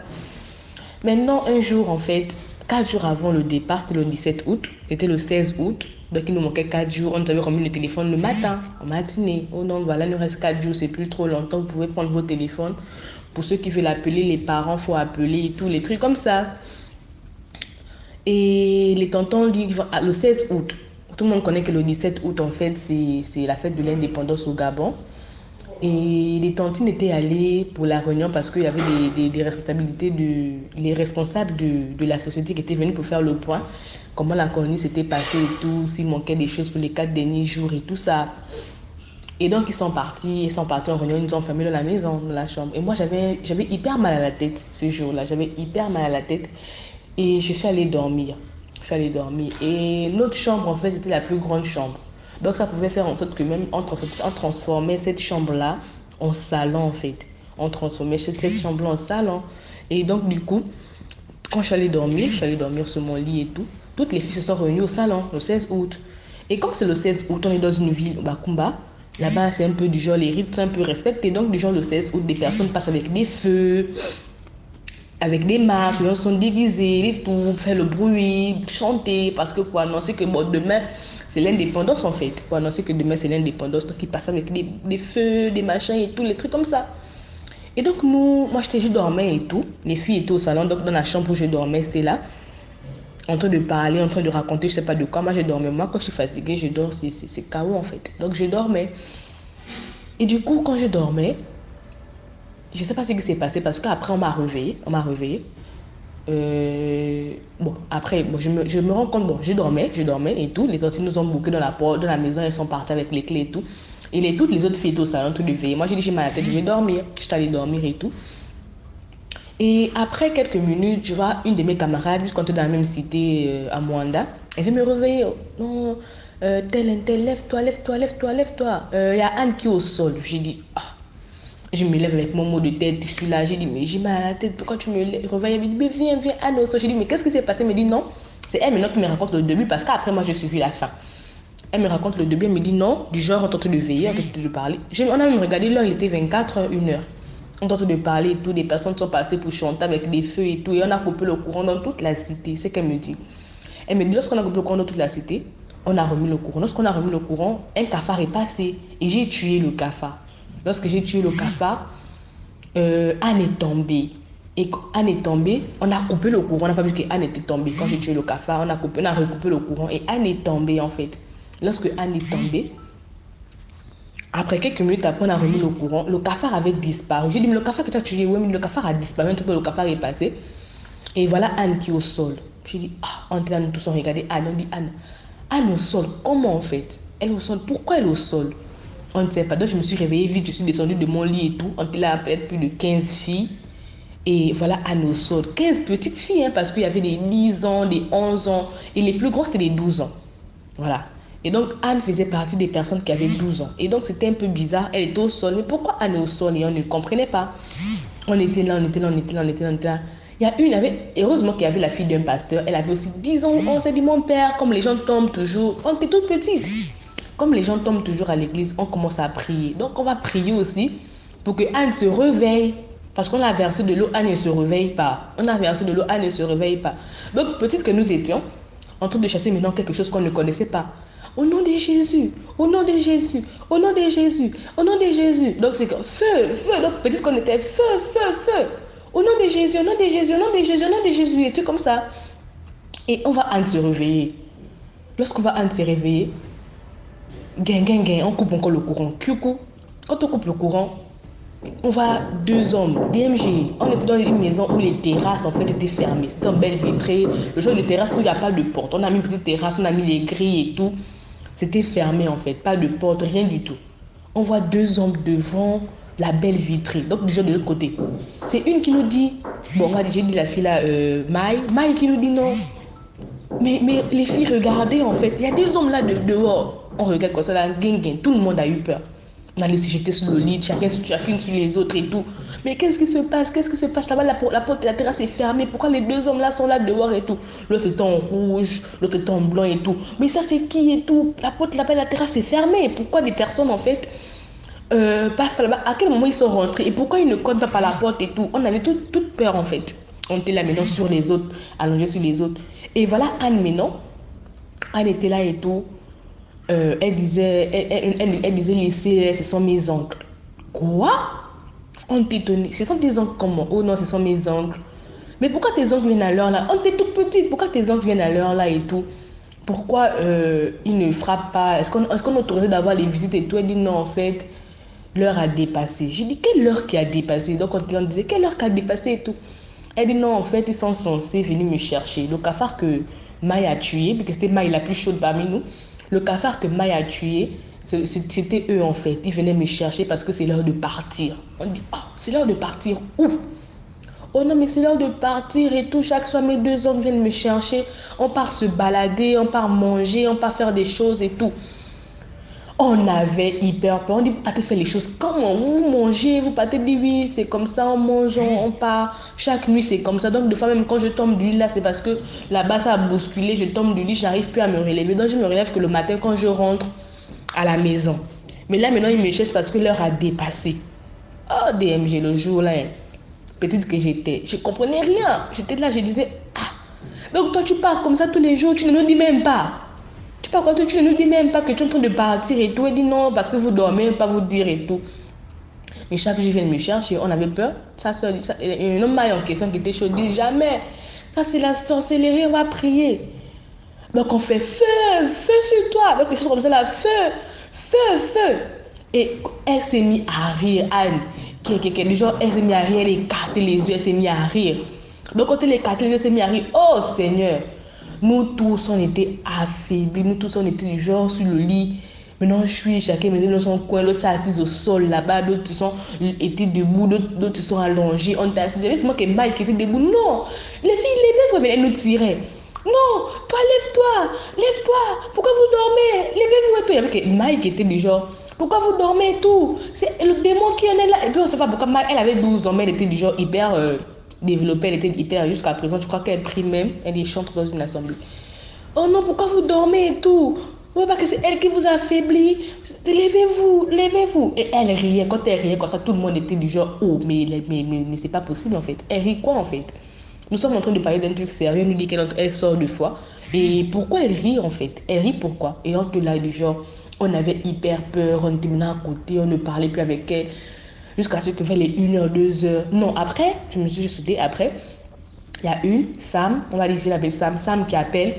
Maintenant, un jour, en fait, 4 jours avant le départ, c'était le 17 août, c'était le 16 août. Donc, il nous manquait 4 jours. On nous avait remis le téléphone le matin, en matinée. Oh non, voilà, il nous reste 4 jours, c'est plus trop longtemps. Vous pouvez prendre vos téléphones. Pour ceux qui veulent appeler les parents, il faut appeler et tout, les trucs comme ça. Et les tontons disent le 16 août. Tout le monde connaît que le 17 août, en fait, c'est la fête de l'indépendance au Gabon. Et les tantines étaient allées pour la réunion parce qu'il y avait des responsabilités les responsables de la société qui étaient venus pour faire le point, comment la colonie s'était passée et tout, s'il manquait des choses pour les 4 derniers jours et tout ça. Et donc ils sont partis en réunion, ils nous ont fermés dans la maison, dans la chambre. Et moi j'avais hyper mal à la tête ce jour-là, j'avais hyper mal à la tête et je suis allée dormir. Et l'autre chambre en fait c'était la plus grande chambre. Donc ça pouvait faire en sorte que même on transformait cette chambre-là en salon en fait. On transformait cette chambre-là en salon. Et donc du coup, quand je suis allée dormir sur mon lit et tout, toutes les filles se sont réunies au salon le 16 août. Et comme c'est le 16 août, on est dans une ville, Bakumba, là-bas c'est un peu du genre, les rites sont un peu respectés. Donc du genre le 16 août, des personnes passent avec des feux, avec des marques, les gens sont déguisés, les tout, faire le bruit, chanter, parce que pour annoncer que bon, demain, c'est l'indépendance en fait. Pour annoncer que demain, c'est l'indépendance. Donc, ils passent avec des feux, des machins et tout, les trucs comme ça. Et donc, moi, je dormais et tout. Les filles étaient au salon, donc dans la chambre où je dormais, c'était là. En train de parler, en train de raconter, je sais pas de quoi. Moi, je dormais. Moi, quand je suis fatiguée, je dors, c'est KO en fait. Donc, je dormais. Et du coup, quand je dormais, je sais pas ce qui s'est passé parce qu'après, on m'a réveillée. Après, je me rends compte, je dormais et tout. Les autres nous ont bouqués dans la porte, dans la maison, elles sont parties avec les clés et tout. Et toutes les autres filles étaient au salon, tout de veille. Moi, j'ai dit, j'ai mal à la tête, je vais dormir. Je suis allée dormir et tout. Et après quelques minutes, je vois une de mes camarades, puisqu'on était dans la même cité à Mwanda, elle vient me réveiller. Non, tel, lève-toi. Il y a Anne qui est au sol. J'ai dit, ah. Je me lève avec mon mot de tête, je suis là, j'ai dit, mais j'ai mal à la tête, pourquoi tu me réveilles? Elle me dit, mais viens, Anne au sol. J'ai dit, mais qu'est-ce qui s'est passé? Elle me dit, non, c'est elle maintenant qui me raconte le début, parce qu'après, moi, j'ai suivi la fin. Elle me raconte le début, elle me dit, non, du genre, on est en train de veiller, on est en train de parler. On a même regardé l'heure, il était 24h, 1h. On est en train de parler et tout, des personnes sont passées pour chanter avec des feux et tout, et on a coupé le courant dans toute la cité, c'est ce qu'elle me dit. Elle me dit, lorsqu'on a coupé le courant dans toute la cité, on a remis le courant. Lorsqu'on a remis le courant, un cafard est passé, et j'ai tué le cafard. Lorsque j'ai tué le cafard, Anne est tombée. Et quand Anne est tombée, on a coupé le courant. On n'a pas vu qu'Anne était tombée. Quand j'ai tué le cafard, on a recoupé le courant. Et Anne est tombée en fait. Lorsque Anne est tombée, après quelques minutes après, on a remis le courant. Le cafard avait disparu. J'ai dit, mais le cafard que tu as tué, oui, mais le cafard a disparu. Le cafard est passé. Et voilà Anne qui est au sol. J'ai dit, ah, on était là, nous tous on regardait Anne. On dit, Anne au sol, comment en fait? Elle est au sol, pourquoi elle est au sol? On ne sait pas. Donc, je me suis réveillée vite, je suis descendue de mon lit et tout. On était là peut-être plus de 15 filles. Et voilà, Anne au sol. 15 petites filles, hein, parce qu'il y avait des 10 ans, des 11 ans. Et les plus grosses, c'était des 12 ans. Voilà. Et donc, Anne faisait partie des personnes qui avaient 12 ans. Et donc, c'était un peu bizarre. Elle était au sol. Mais pourquoi Anne est au sol? Et on ne comprenait pas. On était là. Heureusement qu'il y avait la fille d'un pasteur. Elle avait aussi 10 ans. On s'est dit, mon père, comme les gens tombent toujours. On était toutes petites. Comme les gens tombent toujours à l'église, on commence à prier. Donc, on va prier aussi pour que Anne se réveille. Parce qu'on a versé de l'eau, Anne ne se réveille pas. Donc, petite que nous étions, en train de chasser maintenant quelque chose qu'on ne connaissait pas. Au nom de Jésus, au nom de Jésus, au nom de Jésus, au nom de Jésus. Donc, c'est comme feu. Donc, petite qu'on était feu. Au nom de Jésus, au nom de Jésus, au nom de Jésus, au nom de Jésus, et tout comme ça. Et on va Anne se réveiller. Lorsqu'on va Anne se réveiller, on coupe encore le courant. Quand on coupe le courant, on voit 2 hommes, DMG. On était dans une maison où les terrasses en fait étaient fermées. C'était en belle vitrée. Le genre de terrasse où il n'y a pas de porte. On a mis une petite terrasse, on a mis les grilles et tout. C'était fermé en fait, pas de porte, rien du tout. On voit 2 hommes devant la belle vitrée. Donc déjà de l'autre côté. C'est une qui nous dit, bon, j'ai dit la fille là, Maï qui nous dit non. Mais les filles, regardez en fait. Il y a 2 hommes là dehors. On regarde comme ça, là, tout le monde a eu peur. On a laissé jeter sur le lit, chacune sur les autres et tout. Mais qu'est-ce qui se passe là-bas? La porte de la terrasse est fermée. Pourquoi les 2 hommes là sont là dehors et tout? L'autre est en rouge, l'autre est en blanc et tout. Mais ça c'est qui et tout? La porte là-bas de la terrasse est fermée. Pourquoi des personnes en fait passent par là-bas? À quel moment ils sont rentrés? Et pourquoi ils ne cognent pas par la porte et tout? On avait toute peur en fait. On était là maintenant sur les autres, allongés sur les autres. Et voilà Anne maintenant. Anne était là et tout. Elle disait laissez, ce sont mes oncles. Quoi? On était étonnés. Ce sont tes oncles comment? Oh non, ce sont mes oncles. Mais pourquoi tes oncles viennent à l'heure là? On était toute petite. Pourquoi tes oncles viennent à l'heure là et tout? Pourquoi ils ne frappent pas? Est-ce qu'on est autorisé d'avoir les visites et tout? Elle dit non, en fait, l'heure a dépassé. J'ai dit, quelle heure qui a dépassé? Donc on disait, quelle heure qui a dépassé et tout. Elle dit, non, en fait, ils sont censés venir me chercher. Le cafard que Maï a tué, parce que c'était Maï la plus chaude parmi nous, le cafard que Maï a tué, c'était eux en fait. Ils venaient me chercher parce que c'est l'heure de partir. On dit, ah, c'est l'heure de partir où? Oh non, mais c'est l'heure de partir et tout. Chaque soir, mes 2 hommes viennent me chercher. On part se balader, on part manger, on part faire des choses et tout. On avait hyper peur. On dit, partez faire les choses. Comment vous mangez? Vous partez dire oui, c'est comme ça, on mange, on part. Chaque nuit, c'est comme ça. Donc, des fois, même quand je tombe du lit, là, c'est parce que là-bas, ça a bousculé. Je tombe du lit, j'arrive plus à me relever. Donc, je me relève que le matin quand je rentre à la maison. Mais là, maintenant, ils me cherchent parce que l'heure a dépassé. Oh, DMG, le jour là, petite que j'étais, je comprenais rien. J'étais là, je disais, ah, donc toi, tu pars comme ça tous les jours, tu ne nous dis même pas. Tu pars comme ça, tu ne nous dis même pas que tu es en train de partir et tout. Elle dit non, parce que vous dormez, pas vous dire et tout. Mais chaque jour, ils viennent me chercher, on avait peur. Sa soeur, un homme en question qui était chaud, dit jamais. Ça, c'est la sorcellerie, on va prier. Donc on fait feu, feu sur toi. Donc les choses comme ça là, feu, feu, feu. Et elle s'est mise à rire, Anne. Genre, elle s'est mise à rire, elle écartait les yeux, elle s'est mise à rire. Donc quand elle écartait les yeux, elle s'est mise à rire. Oh Seigneur, nous tous on était affaiblis, nous tous on était du genre sur le lit. Maintenant je suis, chacun me dit dans son coin, l'autre s'est assise au sol là-bas, d'autres étaient debout, d'autres sont allongés, on était assis. C'est moi qui Mike qui était debout. Non, les filles, levez-vous, elle nous tirait. Non, toi lève-toi, lève-toi, pourquoi vous dormez? Levez-vous et tout. Il y avait que Mike qui était du genre, pourquoi vous dormez et tout? C'est le démon qui en est là. Et puis on ne sait pas pourquoi Mike, elle avait 12 ans, mais elle était du genre hyper développée, elle était hyper, jusqu'à présent, je crois qu'elle prie même, elle est chante dans une assemblée. Oh non, pourquoi vous dormez et tout? Vous ne voyez pas que c'est elle qui vous a affaibli? Levez-vous, levez-vous. Et elle riait, quand elle riait comme ça, tout le monde était du genre, oh, mais c'est pas possible en fait. Elle rit quoi en fait? Nous sommes en train de parler d'un truc sérieux, elle nous dit qu'elle sort de foi. Et pourquoi elle rit en fait? Elle rit pourquoi? Et entre là, du genre, on avait hyper peur, on était maintenant à côté, on ne parlait plus avec elle. Jusqu'à ce que vers les 1h, 2h. Non, après, je me suis juste dit, après, il y a Sam, on va dire, je l'appelle Sam qui appelle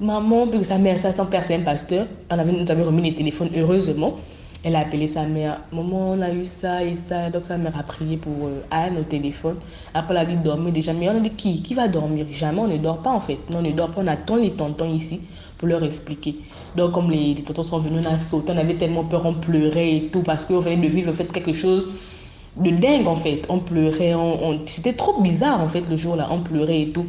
maman, puis que sa mère, son père, c'est un pasteur. Nous avons remis les téléphones, heureusement. Elle a appelé sa mère. Maman, on a eu ça et ça. Donc sa mère a prié pour Anne au téléphone. Après, elle a dit dormir déjà. Mais on a dit qui va dormir? Jamais, on ne dort pas en fait. Non, on ne dort pas. On attend les tontons ici pour leur expliquer. Donc comme les tontons sont venus, on a sauté. On avait tellement peur, on pleurait et tout parce qu'on venait de vivre en fait quelque chose de dingue en fait. On pleurait, c'était trop bizarre en fait le jour là. On pleurait et tout.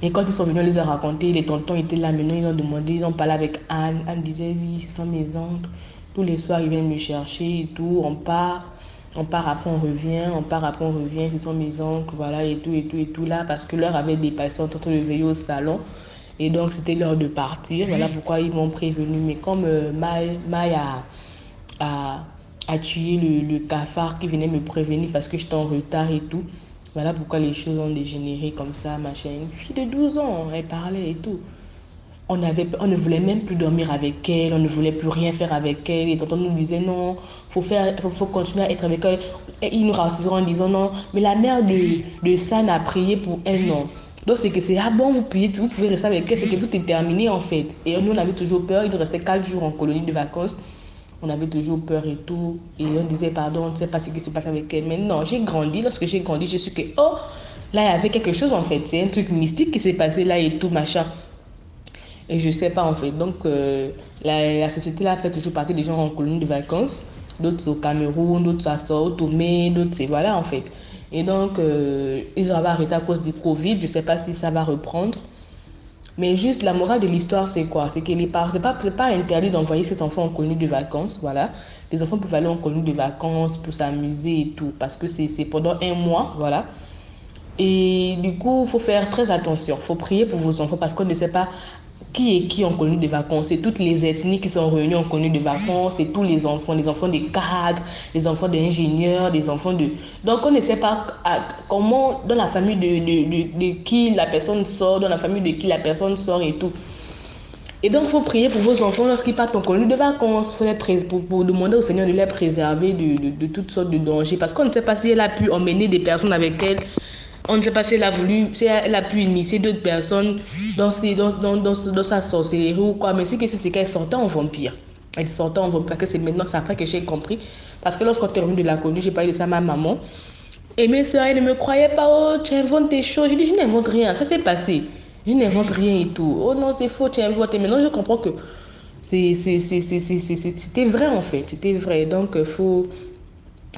Et quand ils sont venus, on les a raconté. Les tontons étaient là. Maintenant, ils ont demandé, ils ont parlé avec Anne. Anne disait oui, ce sont mes oncles. Tous les soirs, ils viennent me chercher et tout. On part après, on revient. On part après, on revient. Ce sont mes oncles, voilà, et tout, et tout, et tout là. Parce que l'heure avait dépassé, on était en train de veiller au salon. Et donc, c'était l'heure de partir. Voilà pourquoi ils m'ont prévenu. Mais comme Maï a tué le cafard qui venait me prévenir parce que j'étais en retard et tout. Voilà pourquoi les choses ont dégénéré comme ça, machin. Une fille de 12 ans, elle parlait et tout. On ne voulait même plus dormir avec elle, on ne voulait plus rien faire avec elle. Et tonton nous disait non, faut continuer à être avec elle. Et ils nous rassurent en disant non, mais la mère de San a prié pour elle, non. Donc c'est que c'est, ah bon, vous pouvez rester avec elle, c'est que tout est terminé en fait. Et nous on avait toujours peur, il nous restait 4 jours en colonie de vacances. On avait toujours peur et tout. Et on disait pardon, on ne sait pas ce qui se passe avec elle. Mais non, j'ai grandi, lorsque j'ai grandi, je suis que, oh, là il y avait quelque chose en fait. C'est un truc mystique qui s'est passé là et tout, machin. Et je sais pas en fait. Donc la société là fait toujours partie des gens en colonie de vacances. D'autres au Cameroun, d'autres à Sao Tomé, d'autres c'est voilà en fait. Et donc ils ont arrêté à cause du Covid. Je sais pas si ça va reprendre. Mais juste la morale de l'histoire c'est quoi? C'est que c'est pas interdit d'envoyer ses enfants en colonie de vacances. Voilà. Les enfants peuvent aller en colonie de vacances pour s'amuser et tout. Parce que c'est pendant 1 mois. Voilà. Et du coup, il faut faire très attention. Il faut prier pour vos enfants parce qu'on ne sait pas qui est qui en colonie de vacances. C'est toutes les ethnies qui sont réunies en colonie de vacances. C'est tous les enfants des cadres, les enfants d'ingénieurs, des enfants de... Donc, on ne sait pas comment, dans la famille de qui la personne sort, dans la famille de qui la personne sort et tout. Et donc, il faut prier pour vos enfants lorsqu'ils partent en colonie de vacances. Il faut pour demander au Seigneur de les préserver de toutes sortes de dangers. Parce qu'on ne sait pas si elle a pu emmener des personnes avec elle. On ne sait pas si elle a pu initier d'autres personnes dans sa sorcellerie ou quoi. Mais ce que c'est qu'elle sortait en vampire. Elle sortait en vomi parce que c'est maintenant, c'est après que j'ai compris. Parce que lorsqu'on est revenu de la connue, j'ai parlé de ça à ma maman. Et mes soeurs, elles ne me croyaient pas. Oh, tu inventes des choses. Je dis, je n'invente rien. Ça s'est passé. Je n'invente rien et tout. Oh non, c'est faux, tu inventes. Et maintenant, je comprends que c'était vrai en fait. C'était vrai. Donc,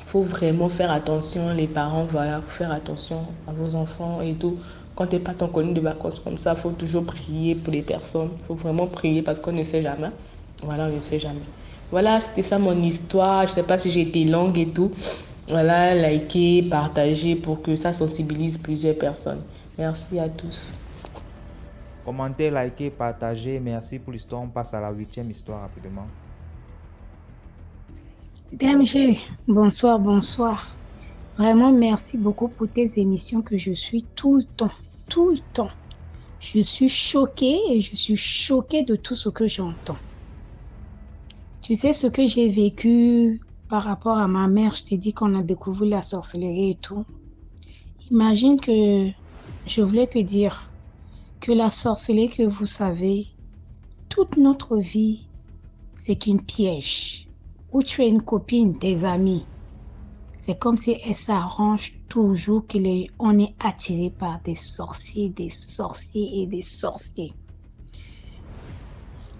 faut vraiment faire attention, les parents, voilà, faut faire attention à vos enfants et tout. Quand t'es pas ton connu de vacances comme ça, faut toujours prier pour les personnes. Faut vraiment prier parce qu'on ne sait jamais. Voilà, on ne sait jamais. Voilà, c'était ça mon histoire. Je sais pas si j'ai été longue et tout. Voilà, likez, partagez pour que ça sensibilise plusieurs personnes. Merci à tous. Commentez, likez, partagez. Merci pour l'histoire. On passe à la 8e histoire rapidement. DMG, bonsoir, bonsoir. Vraiment, merci beaucoup pour tes émissions que je suis tout le temps, tout le temps. Je suis choquée et je suis choquée de tout ce que j'entends. Tu sais ce que j'ai vécu par rapport à ma mère, je t'ai dit qu'on a découvert la sorcellerie et tout. Imagine que je voulais te dire que la sorcellerie que vous savez, toute notre vie, c'est qu'une piège. Où tu as une copine, des amis, c'est comme si elle s'arrange toujours qu'on est attiré par des sorciers et des sorciers.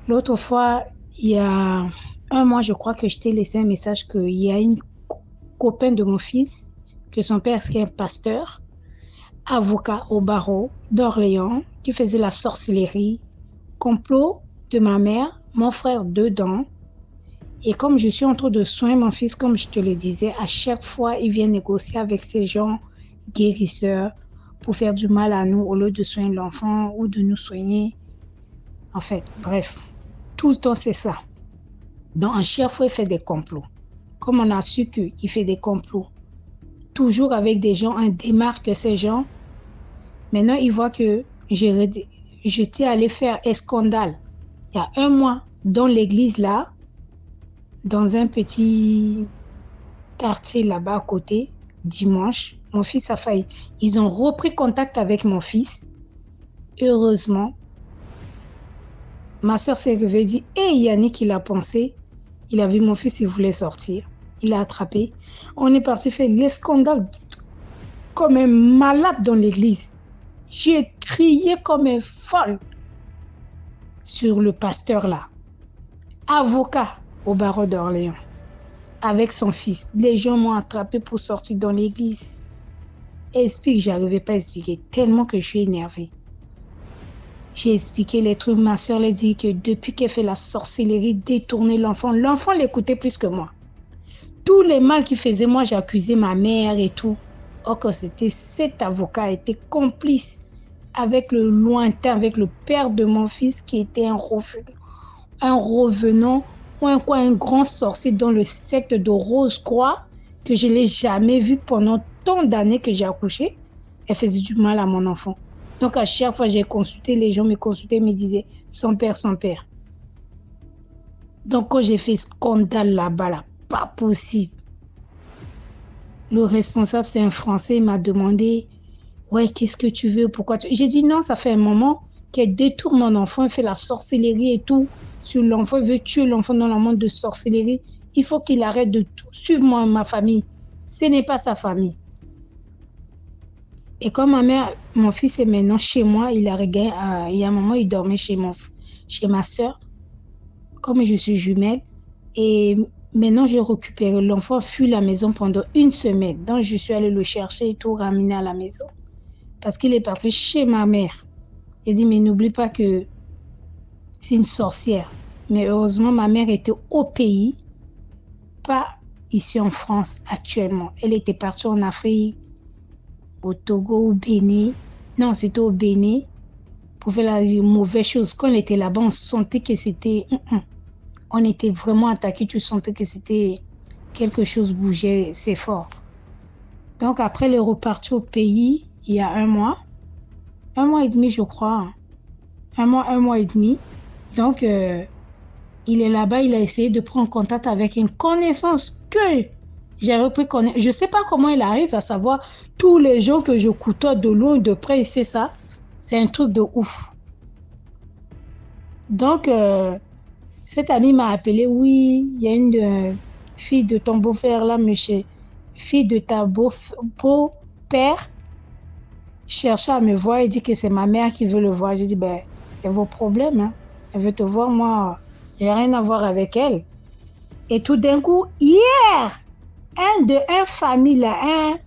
L'autre fois, il y a un mois, je crois que je t'ai laissé un message qu'il y a une copain de mon fils, que son père est un pasteur, avocat au barreau d'Orléans, qui faisait la sorcellerie, complot de ma mère, mon frère dedans. Et comme je suis en train de soigner mon fils, comme je te le disais, à chaque fois, il vient négocier avec ces gens guérisseurs pour faire du mal à nous au lieu de soigner l'enfant ou de nous soigner. En fait, bref, tout le temps, c'est ça. Donc, à chaque fois, il fait des complots. Comme on a su qu'il fait des complots, toujours avec des gens, on démarque ces gens. Maintenant, il voit que j'étais allée faire un scandale il y a un mois dans l'église là, dans un petit quartier là-bas à côté, dimanche. Mon fils a failli. Ils ont repris contact avec mon fils. Heureusement, ma soeur s'est réveillée et dit « Hey Yannick, il a pensé. Il a vu mon fils, il voulait sortir. Il l'a attrapé. On est parti faire le scandale comme un malade dans l'église. J'ai crié comme un folle sur le pasteur là, avocat au barreau d'Orléans, avec son fils. Les gens m'ont attrapé pour sortir dans l'église. Explique, j'arrivais pas à expliquer tellement que je suis énervée. J'ai expliqué les trucs. Ma soeur l'a dit que depuis qu'elle fait la sorcellerie, détourner l'enfant l'écoutait plus que moi. Tous les mal qu'il faisait, moi j'accusais ma mère et tout. Or que c'était cet avocat était complice avec le lointain, avec le père de mon fils qui était un revenant ou un grand sorcier dans le secte de Rose-Croix que je ne l'ai jamais vu pendant tant d'années que j'ai accouché. Elle faisait du mal à mon enfant. Donc à chaque fois j'ai consulté, les gens me consultaient, me disaient son père. Donc quand j'ai fait scandale là-bas, là, pas possible. Le responsable, c'est un Français, il m'a demandé « Ouais, qu'est-ce que tu veux? Pourquoi tu... » J'ai dit « Non, ça fait un moment qu'elle détourne mon enfant, elle fait la sorcellerie et tout. Sur l'enfant, elle veut tuer l'enfant dans le monde de sorcellerie. Il faut qu'il arrête de tout suivre ma famille. Ce n'est pas sa famille. » Et comme mon fils est maintenant chez moi, il y a un moment, il dormait chez ma soeur, comme je suis jumelle. Et maintenant, j'ai récupéré l'enfant, fuit la maison pendant une semaine. Donc, je suis allée le chercher et tout, ramener à la maison. Parce qu'il est parti chez ma mère. Il dit, mais n'oublie pas que c'est une sorcière. Mais heureusement, ma mère était au pays, pas ici en France actuellement. Elle était partie en Afrique, au Togo, au Bénin. Non, c'était au Bénin pour faire la mauvaise chose. Quand on était là-bas, on sentait que c'était... On était vraiment attaqués, tu sentais que c'était quelque chose bougeait, c'est fort. Donc après, elle est repartie au pays il y a un mois et demi, je crois. Un mois et demi. Donc, il est là-bas, il a essayé de prendre contact avec une connaissance que j'avais pris connaissance. Je ne sais pas comment il arrive à savoir tous les gens que je côtoie de loin, de près, c'est ça. C'est un truc de ouf. Donc, Cette amie m'a appelé, oui, il y a une fille de ton beau-frère là, monsieur, fille de ta beau-père, cherche à me voir et dit que c'est ma mère qui veut le voir. J'ai dit, ben, c'est vos problèmes, hein. Elle veut te voir, moi, j'ai rien à voir avec elle. Et tout d'un coup, hier, un famille là, un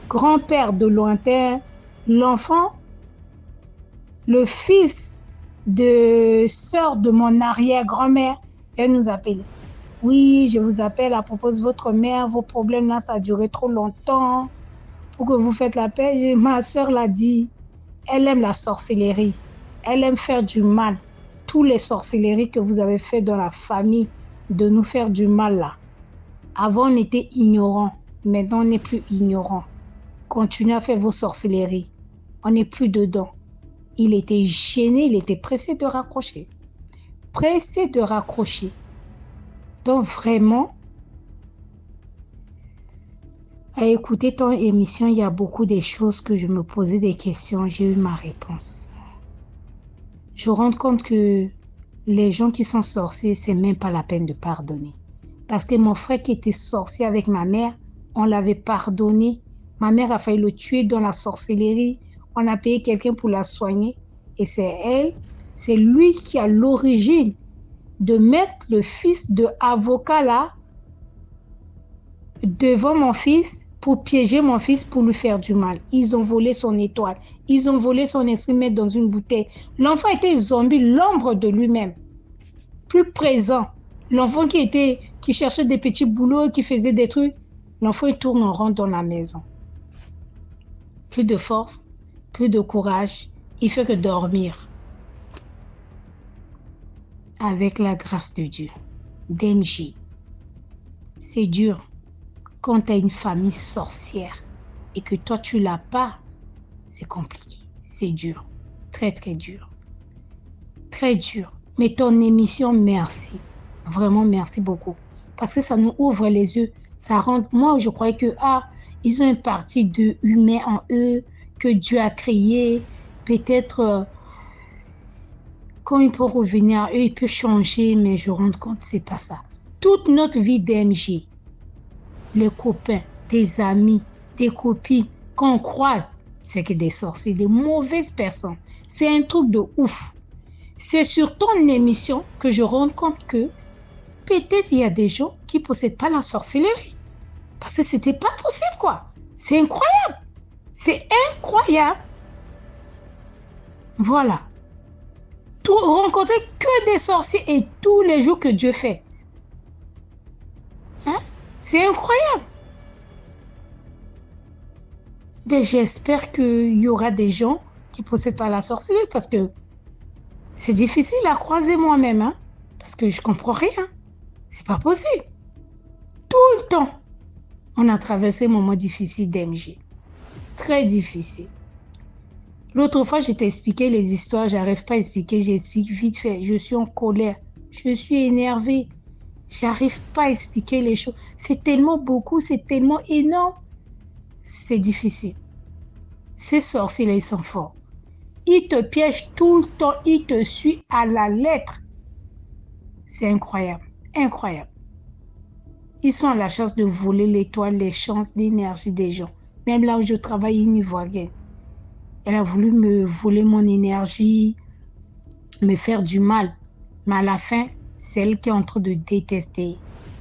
grand-père de lointain, l'enfant, le fils de sœur de mon arrière-grand-mère, elle nous appelle. Oui, je vous appelle à propos de votre mère, vos problèmes là, ça a duré trop longtemps pour que vous faites la paix. Ma sœur l'a dit, elle aime la sorcellerie, elle aime faire du mal. Tous les sorcelleries que vous avez fait dans la famille, de nous faire du mal là. Avant, on était ignorants, maintenant on n'est plus ignorants. Continuez à faire vos sorcelleries, on n'est plus dedans. Il était gêné, il était pressé de raccrocher. Pressé de raccrocher. Donc vraiment, à écouter ton émission, il y a beaucoup de choses que je me posais des questions, j'ai eu ma réponse. Je me rends compte que les gens qui sont sorciers, c'est même pas la peine de pardonner. Parce que mon frère qui était sorcier avec ma mère, on l'avait pardonné. Ma mère a failli le tuer dans la sorcellerie. On a payé quelqu'un pour la soigner. Et c'est lui qui a l'origine de mettre le fils de avocat là devant mon fils pour piéger mon fils pour lui faire du mal. Ils ont volé son étoile. Ils ont volé son esprit, mettre dans une bouteille. L'enfant était zombie, l'ombre de lui-même. Plus présent. L'enfant qui cherchait des petits boulots, qui faisait des trucs. L'enfant, il tourne en rond dans la maison. Plus de force, plus de courage. Il fait que dormir. Avec la grâce de Dieu. DMJ. C'est dur. Quand tu as une famille sorcière et que toi, tu l'as pas, c'est compliqué. C'est dur. Très, très dur. Très dur. Mais ton émission, merci. Vraiment, merci beaucoup. Parce que ça nous ouvre les yeux. Ça rend... Moi, je croyais que, ils ont une partie de humain en eux que Dieu a créé. Peut-être, quand ils peuvent revenir à eux, ils peuvent changer, mais je rends compte que c'est pas ça. Toute notre vie d'MJ, les copains, des amis, des copines qu'on croise, c'est que des sorciers, des mauvaises personnes. C'est un truc de ouf. C'est sur ton émission que je rends compte que peut-être il y a des gens qui ne possèdent pas la sorcellerie. Parce que c'était pas possible, quoi. C'est incroyable. C'est incroyable. Voilà. Rencontrer que des sorciers et tous les jours que Dieu fait. Hein? C'est incroyable. Mais j'espère qu'il y aura des gens qui ne possèdent pas la sorcellerie parce que c'est difficile à croiser moi-même. Hein? Parce que je ne comprends rien. C'est pas possible. Tout le temps, on a traversé un moment difficile d'MG. Très difficile. L'autre fois, je t'ai expliqué les histoires. J'arrive pas à expliquer. J'explique vite fait. Je suis en colère. Je suis énervée. J'arrive pas à expliquer les choses. C'est tellement beaucoup. C'est tellement énorme. C'est difficile. Ces sorciers-là, ils sont forts. Ils te piègent tout le temps. Ils te suivent à la lettre. C'est incroyable. Incroyable. Ils sont à la chance de voler l'étoile, les chances, l'énergie des gens. Même là où je travaille, ils n'y voient rien. Elle a voulu me voler mon énergie, me faire du mal. Mais à la fin, c'est elle qui est en train de détester.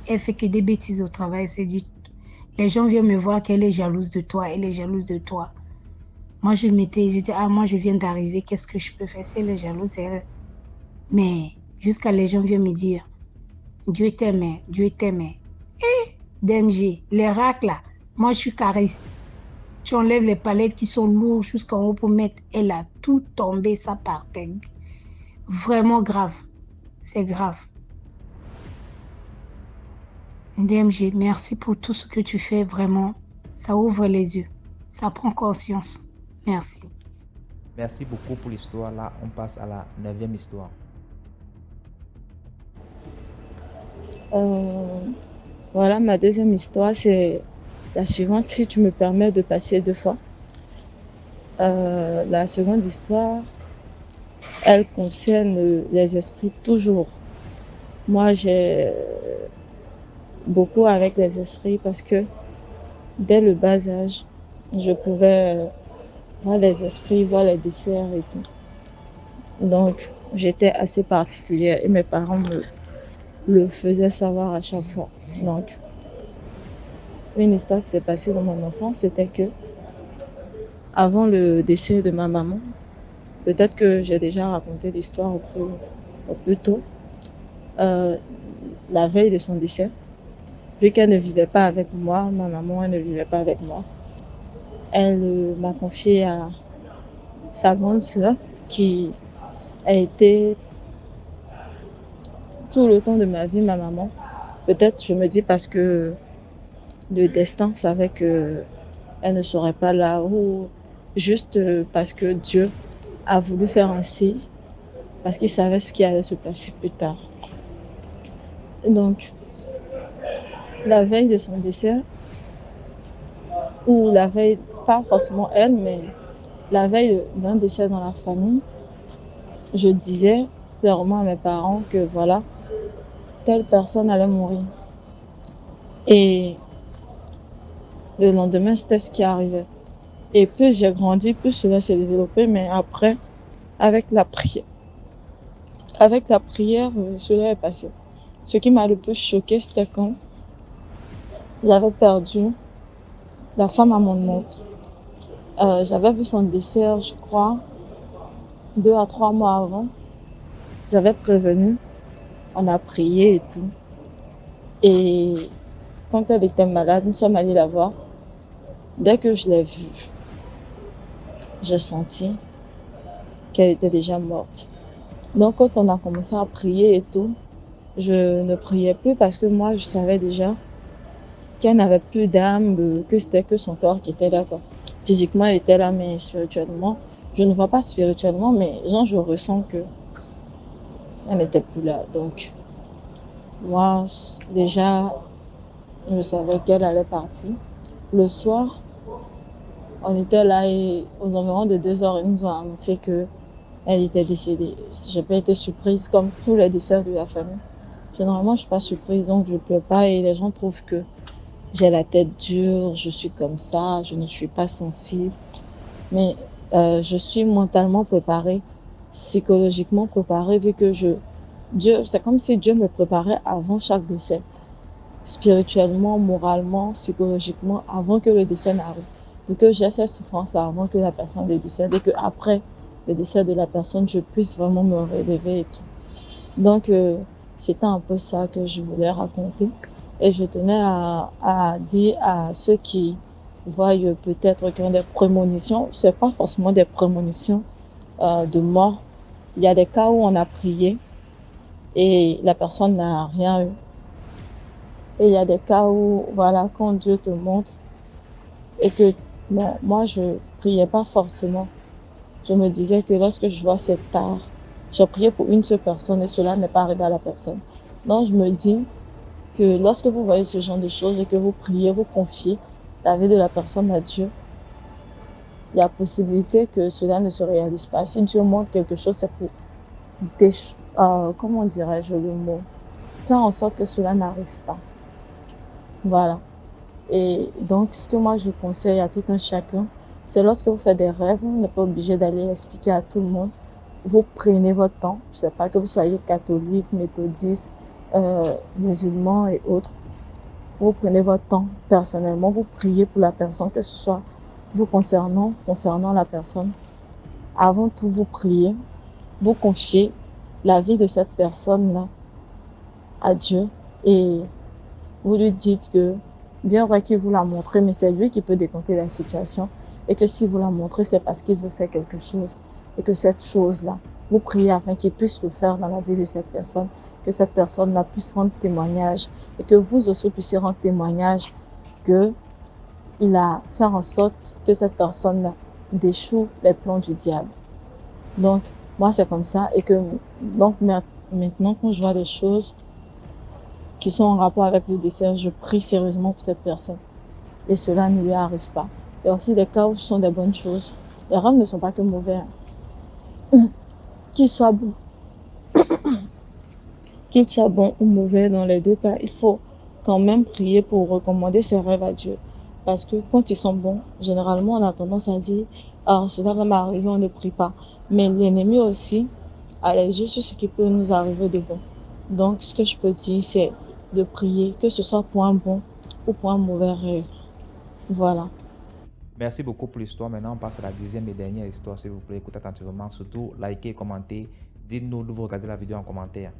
Elle fait que des bêtises au travail. Elle s'est dit, les gens viennent me voir qu'elle est jalouse de toi. Elle est jalouse de toi. Moi, je dis, moi, je viens d'arriver. Qu'est-ce que je peux faire? Si elle est jalouse, mais jusqu'à les gens viennent me dire, Dieu t'aimait, Dieu t'aimait. Et DMG, les racks là, moi, je suis cariste. Tu enlèves les palettes qui sont lourdes jusqu'en haut pour mettre. Elle a tout tombé, ça par terre. Vraiment grave. C'est grave. DMG, merci pour tout ce que tu fais. Vraiment, ça ouvre les yeux. Ça prend conscience. Merci. Merci beaucoup pour l'histoire. Là, on passe à la 9e histoire. Voilà, ma deuxième histoire, c'est la suivante, si tu me permets de passer 2 fois. La seconde histoire, elle concerne les esprits toujours. Moi, j'ai beaucoup avec les esprits parce que dès le bas âge, je pouvais voir les esprits, voir les desserts et tout. Donc, j'étais assez particulière et mes parents me le faisaient savoir à chaque fois. Donc, une histoire qui s'est passée dans mon enfance, c'était que avant le décès de ma maman, peut-être que j'ai déjà raconté l'histoire au plus tôt, la veille de son décès, vu qu'elle ne vivait pas avec moi, ma maman, elle ne vivait pas avec moi, elle m'a confié à sa grande sœur qui a été tout le temps de ma vie ma maman. Peut-être, je me dis, parce que le destin savait que elle ne serait pas là, ou juste parce que Dieu a voulu faire ainsi, parce qu'il savait ce qui allait se passer plus tard. Donc, la veille de son décès, ou la veille, pas forcément elle, mais la veille d'un décès dans la famille, je disais clairement à mes parents que voilà, telle personne allait mourir. Et le lendemain, c'était ce qui arrivait. Et plus j'ai grandi, plus cela s'est développé, mais après, avec la prière, cela est passé. Ce qui m'a le plus choqué, c'était quand j'avais perdu la femme à mon oncle. J'avais vu son décès, je crois, 2 à 3 mois avant. J'avais prévenu, on a prié et tout. Et quand elle était malade, nous sommes allés la voir. Dès que je l'ai vue, j'ai senti qu'elle était déjà morte. Donc quand on a commencé à prier et tout, je ne priais plus parce que moi je savais déjà qu'elle n'avait plus d'âme, que c'était que son corps qui était là, quoi. Physiquement elle était là, mais spirituellement, je ne vois pas spirituellement, mais genre je ressens que elle n'était plus là. Donc moi déjà je savais qu'elle allait partir. Le soir, on était là et aux environs de 2 heures, ils nous ont annoncé que elle était décédée. J'ai pas été surprise comme tous les décès de la famille. Généralement, je suis pas surprise, donc je pleure pas et les gens trouvent que j'ai la tête dure, je suis comme ça, je ne suis pas sensible. Mais je suis mentalement préparée, psychologiquement préparée, vu que c'est comme si Dieu me préparait avant chaque décès. Spirituellement, moralement, psychologiquement, avant que le décès n'arrive. Pour que j'ai cette souffrance-là avant que la personne décède et que après le décès de la personne, je puisse vraiment me relever et tout. Donc, c'était un peu ça que je voulais raconter. Et je tenais à dire à ceux qui voient peut-être qu'ils ont des prémonitions, c'est pas forcément des prémonitions de mort. Il y a des cas où on a prié et la personne n'a rien eu. Et il y a des cas où, voilà, quand Dieu te montre et que, bon, moi, je priais pas forcément. Je me disais que lorsque je vois cette tare, j'ai prié pour une seule personne et cela n'est pas arrivé à la personne. Donc, je me dis que lorsque vous voyez ce genre de choses et que vous priez, vous confiez la vie de la personne à Dieu, il y a possibilité que cela ne se réalise pas. Si Dieu montre quelque chose, c'est pour comment dirais-je le mot? Faire en sorte que cela n'arrive pas. Voilà. Et donc, ce que moi je conseille à tout un chacun, c'est lorsque vous faites des rêves, vous n'êtes pas obligé d'aller expliquer à tout le monde. Vous prenez votre temps. Je ne sais pas que vous soyez catholique, méthodiste, musulman et autres. Vous prenez votre temps personnellement. Vous priez pour la personne, que ce soit vous concernant la personne. Avant tout, vous priez. Vous confiez la vie de cette personne-là à Dieu et vous lui dites que bien vrai qu'il vous l'a montré, mais c'est lui qui peut décompter la situation et que si vous la montrez, c'est parce qu'il veut faire quelque chose et que cette chose-là, vous priez afin qu'il puisse le faire dans la vie de cette personne, que cette personne-là puisse rendre témoignage et que vous aussi puissiez rendre témoignage que il a fait en sorte que cette personne-là déchoue les plans du diable. Donc, moi, c'est comme ça et que, donc, maintenant, quand je vois des choses qui sont en rapport avec le décès, je prie sérieusement pour cette personne. Et cela ne lui arrive pas. Il y a aussi des cas où ce sont des bonnes choses. Les rêves ne sont pas que mauvais. Qu'ils soient bons. Qu'il soit bon ou mauvais, dans les deux cas, il faut quand même prier pour recommander ses rêves à Dieu. Parce que quand ils sont bons, généralement, on a tendance à dire, ah, cela va m'arriver, on ne prie pas. Mais l'ennemi aussi a les yeux sur ce qui peut nous arriver de bon. Donc, ce que je peux dire, c'est de prier, que ce soit pour un bon ou pour un mauvais rêve. Voilà. Merci beaucoup pour l'histoire. Maintenant, on passe à la deuxième et dernière histoire, s'il vous plaît. Écoutez attentivement, surtout likez et commentez. Dites-nous d'où vous regardez la vidéo en commentaire.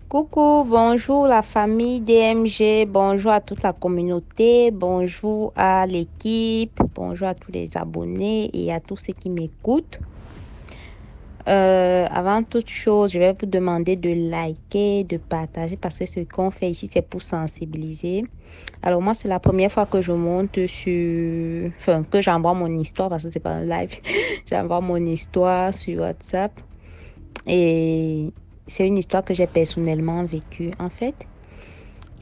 Coucou, bonjour la famille DMG, bonjour à toute la communauté, bonjour à l'équipe, bonjour à tous les abonnés et à tous ceux qui m'écoutent. Avant toute chose, je vais vous demander de liker, de partager parce que ce qu'on fait ici, c'est pour sensibiliser. Alors moi, c'est la première fois que je monte sur... Enfin, que j'envoie mon histoire parce que c'est pas un live. J'envoie mon histoire sur WhatsApp. Et c'est une histoire que j'ai personnellement vécue. En fait,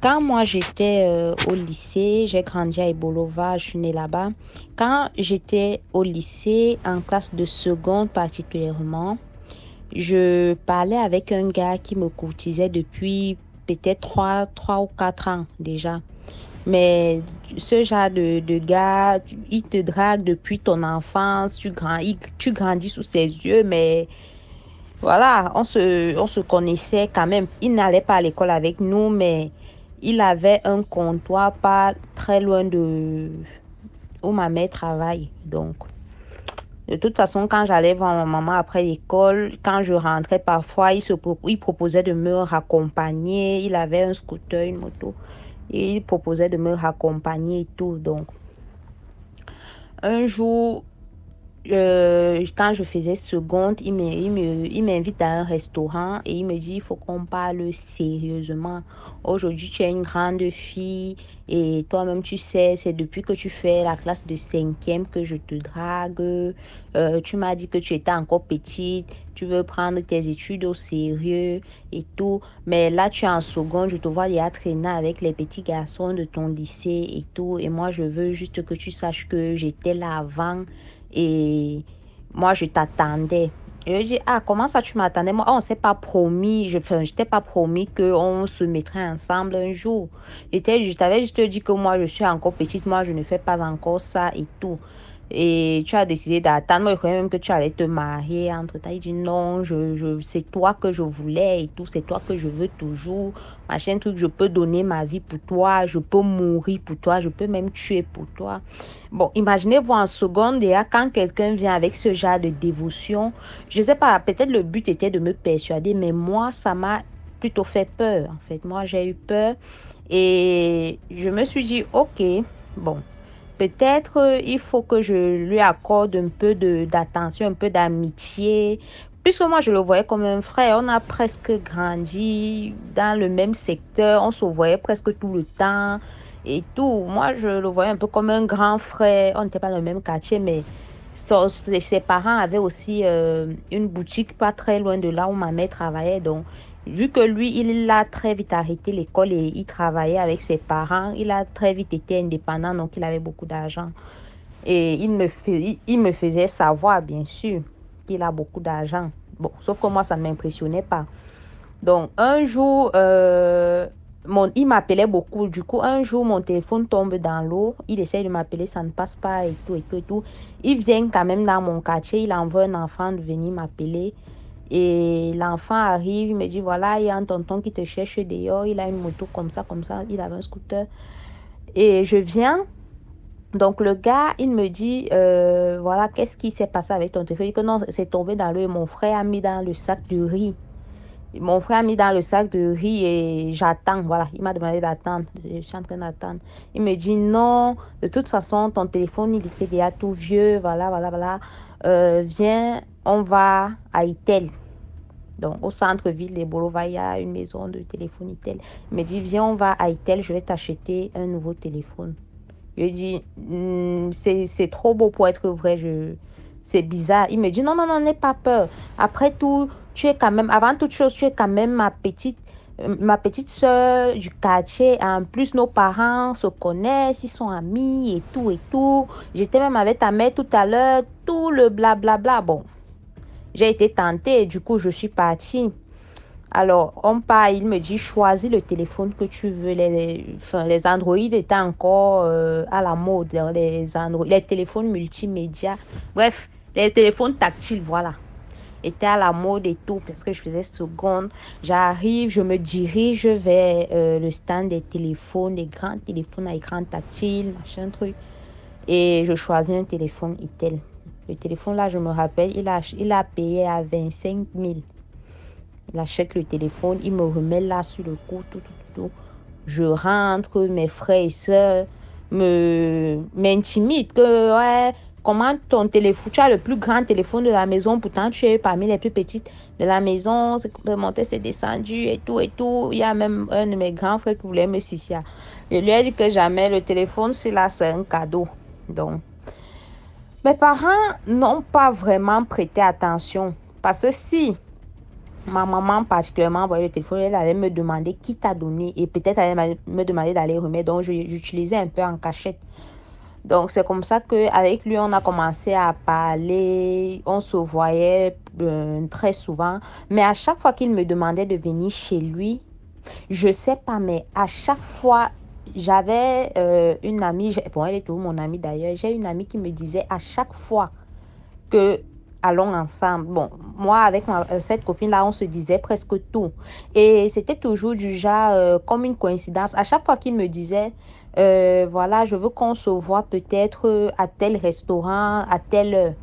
quand moi j'étais au lycée, j'ai grandi à Ebolova, je suis née là-bas. Quand j'étais au lycée, en classe de seconde particulièrement, je parlais avec un gars qui me courtisait depuis peut-être 3 ou 4 ans déjà. Mais ce genre de gars, il te drague depuis ton enfance, tu grandis sous ses yeux, mais voilà, on se connaissait quand même. Il n'allait pas à l'école avec nous, mais il avait un comptoir pas très loin de où ma mère travaille. Donc, de toute façon, quand j'allais voir ma maman après l'école, quand je rentrais parfois, il proposait de me raccompagner. Il avait un scooter, une moto. Et il proposait de me raccompagner et tout. Donc, un jour, quand je faisais seconde, il m'invite à un restaurant et il me dit, il faut qu'on parle sérieusement. Aujourd'hui, tu es une grande fille et toi-même, tu sais, c'est depuis que tu fais la classe de 5e que je te drague. Tu m'as dit que tu étais encore petite, tu veux prendre tes études au sérieux et tout. Mais là, tu es en seconde, je te vois déjà traîner avec les petits garçons de ton lycée et tout. Et moi, je veux juste que tu saches que j'étais là avant. Et moi, je t'attendais. Je lui ai dit, ah, comment ça tu m'attendais? Moi, on ne s'est pas promis, je t'ai pas promis qu'on se mettrait ensemble un jour. Je t'avais juste dit que moi, je suis encore petite, moi, je ne fais pas encore ça et tout. Et tu as décidé d'attendre. Moi, je croyais même que tu allais te marier. Entre-temps, il dit non, c'est toi que je voulais et tout. C'est toi que je veux toujours. Machin truc, je peux donner ma vie pour toi. Je peux mourir pour toi. Je peux même tuer pour toi. Bon, imaginez-vous en seconde, déjà, quand quelqu'un vient avec ce genre de dévotion, je ne sais pas, peut-être le but était de me persuader, mais moi, ça m'a plutôt fait peur. En fait, moi, j'ai eu peur et je me suis dit, ok, bon. Peut-être il faut que je lui accorde un peu d'attention, un peu d'amitié. Puisque moi, je le voyais comme un frère. On a presque grandi dans le même secteur. On se voyait presque tout le temps et tout. Moi, je le voyais un peu comme un grand frère. On n'était pas dans le même quartier, mais ses parents avaient aussi une boutique pas très loin de là où ma mère travaillait. Donc, vu que lui, il a très vite arrêté l'école et il travaillait avec ses parents, il a très vite été indépendant, donc il avait beaucoup d'argent. Et il me faisait savoir, bien sûr, qu'il a beaucoup d'argent. Bon, sauf que moi, ça ne m'impressionnait pas. Donc, un jour, il m'appelait beaucoup. Du coup, un jour, mon téléphone tombe dans l'eau. Il essaie de m'appeler, ça ne passe pas et tout, et tout, et tout. Il vient quand même dans mon quartier. Il envoie un enfant de venir m'appeler. Et l'enfant arrive, il me dit, voilà, il y a un tonton qui te cherche dehors, il a une moto comme ça, il avait un scooter. Et je viens, donc le gars, il me dit, voilà, qu'est-ce qui s'est passé avec ton téléphone? Il dit que non, c'est tombé dans l'eau et mon frère a mis dans le sac de riz. Mon frère a mis dans le sac de riz et j'attends, voilà, il m'a demandé d'attendre, je suis en train d'attendre. Il me dit, non, de toute façon, ton téléphone, il était déjà tout vieux, voilà. Viens, on va à Itel. Donc, au centre-ville de Bolova, il y a une maison de téléphone Itel. Il me dit, viens, on va à Itel, je vais t'acheter un nouveau téléphone. Je lui ai dit, c'est trop beau pour être vrai, c'est bizarre. Il me dit, non, n'aie pas peur. Après tout, tu es quand même, avant toute chose, tu es quand même ma petite soeur du quartier. En plus, nos parents se connaissent, ils sont amis et tout et tout. J'étais même avec ta mère tout à l'heure, tout le blablabla. Bon. j'ai été tentée et du coup, je suis partie. Alors, on part, il me dit, choisis le téléphone que tu veux. Les Android étaient encore à la mode, les téléphones multimédia. Bref, les téléphones tactiles, voilà, étaient à la mode et tout, parce que je faisais seconde. J'arrive, je me dirige vers le stand des téléphones, des grands téléphones à écran tactile, machin truc. Et je choisis un téléphone Itel. Le téléphone là, je me rappelle, il a payé à 25 000. Il achète le téléphone, il me remet là sur le coup, tout. Je rentre, mes frères et sœurs m'intimident que, ouais, comment ton téléphone, tu as le plus grand téléphone de la maison, pourtant tu es parmi les plus petites de la maison, c'est monté, c'est descendu et tout. Il y a même un de mes grands frères qui voulait me sissier. Je lui ai dit que jamais le téléphone, c'est un cadeau. Donc, mes parents n'ont pas vraiment prêté attention parce que si ma maman particulièrement envoyait le téléphone, elle allait me demander qui t'a donné et peut-être elle allait me demander d'aller remettre. Donc, j'utilisais un peu en cachette. Donc, c'est comme ça qu'avec lui, on a commencé à parler. On se voyait très souvent. Mais à chaque fois qu'il me demandait de venir chez lui, je sais pas, mais à chaque fois, j'avais une amie. Bon, elle est toujours mon amie d'ailleurs. J'ai une amie qui me disait à chaque fois que allons ensemble. Bon, moi, avec cette copine-là, on se disait presque tout. Et c'était toujours du genre comme une coïncidence. À chaque fois qu'il me disait, voilà, je veux qu'on se voit peut-être à tel restaurant, à telle heure.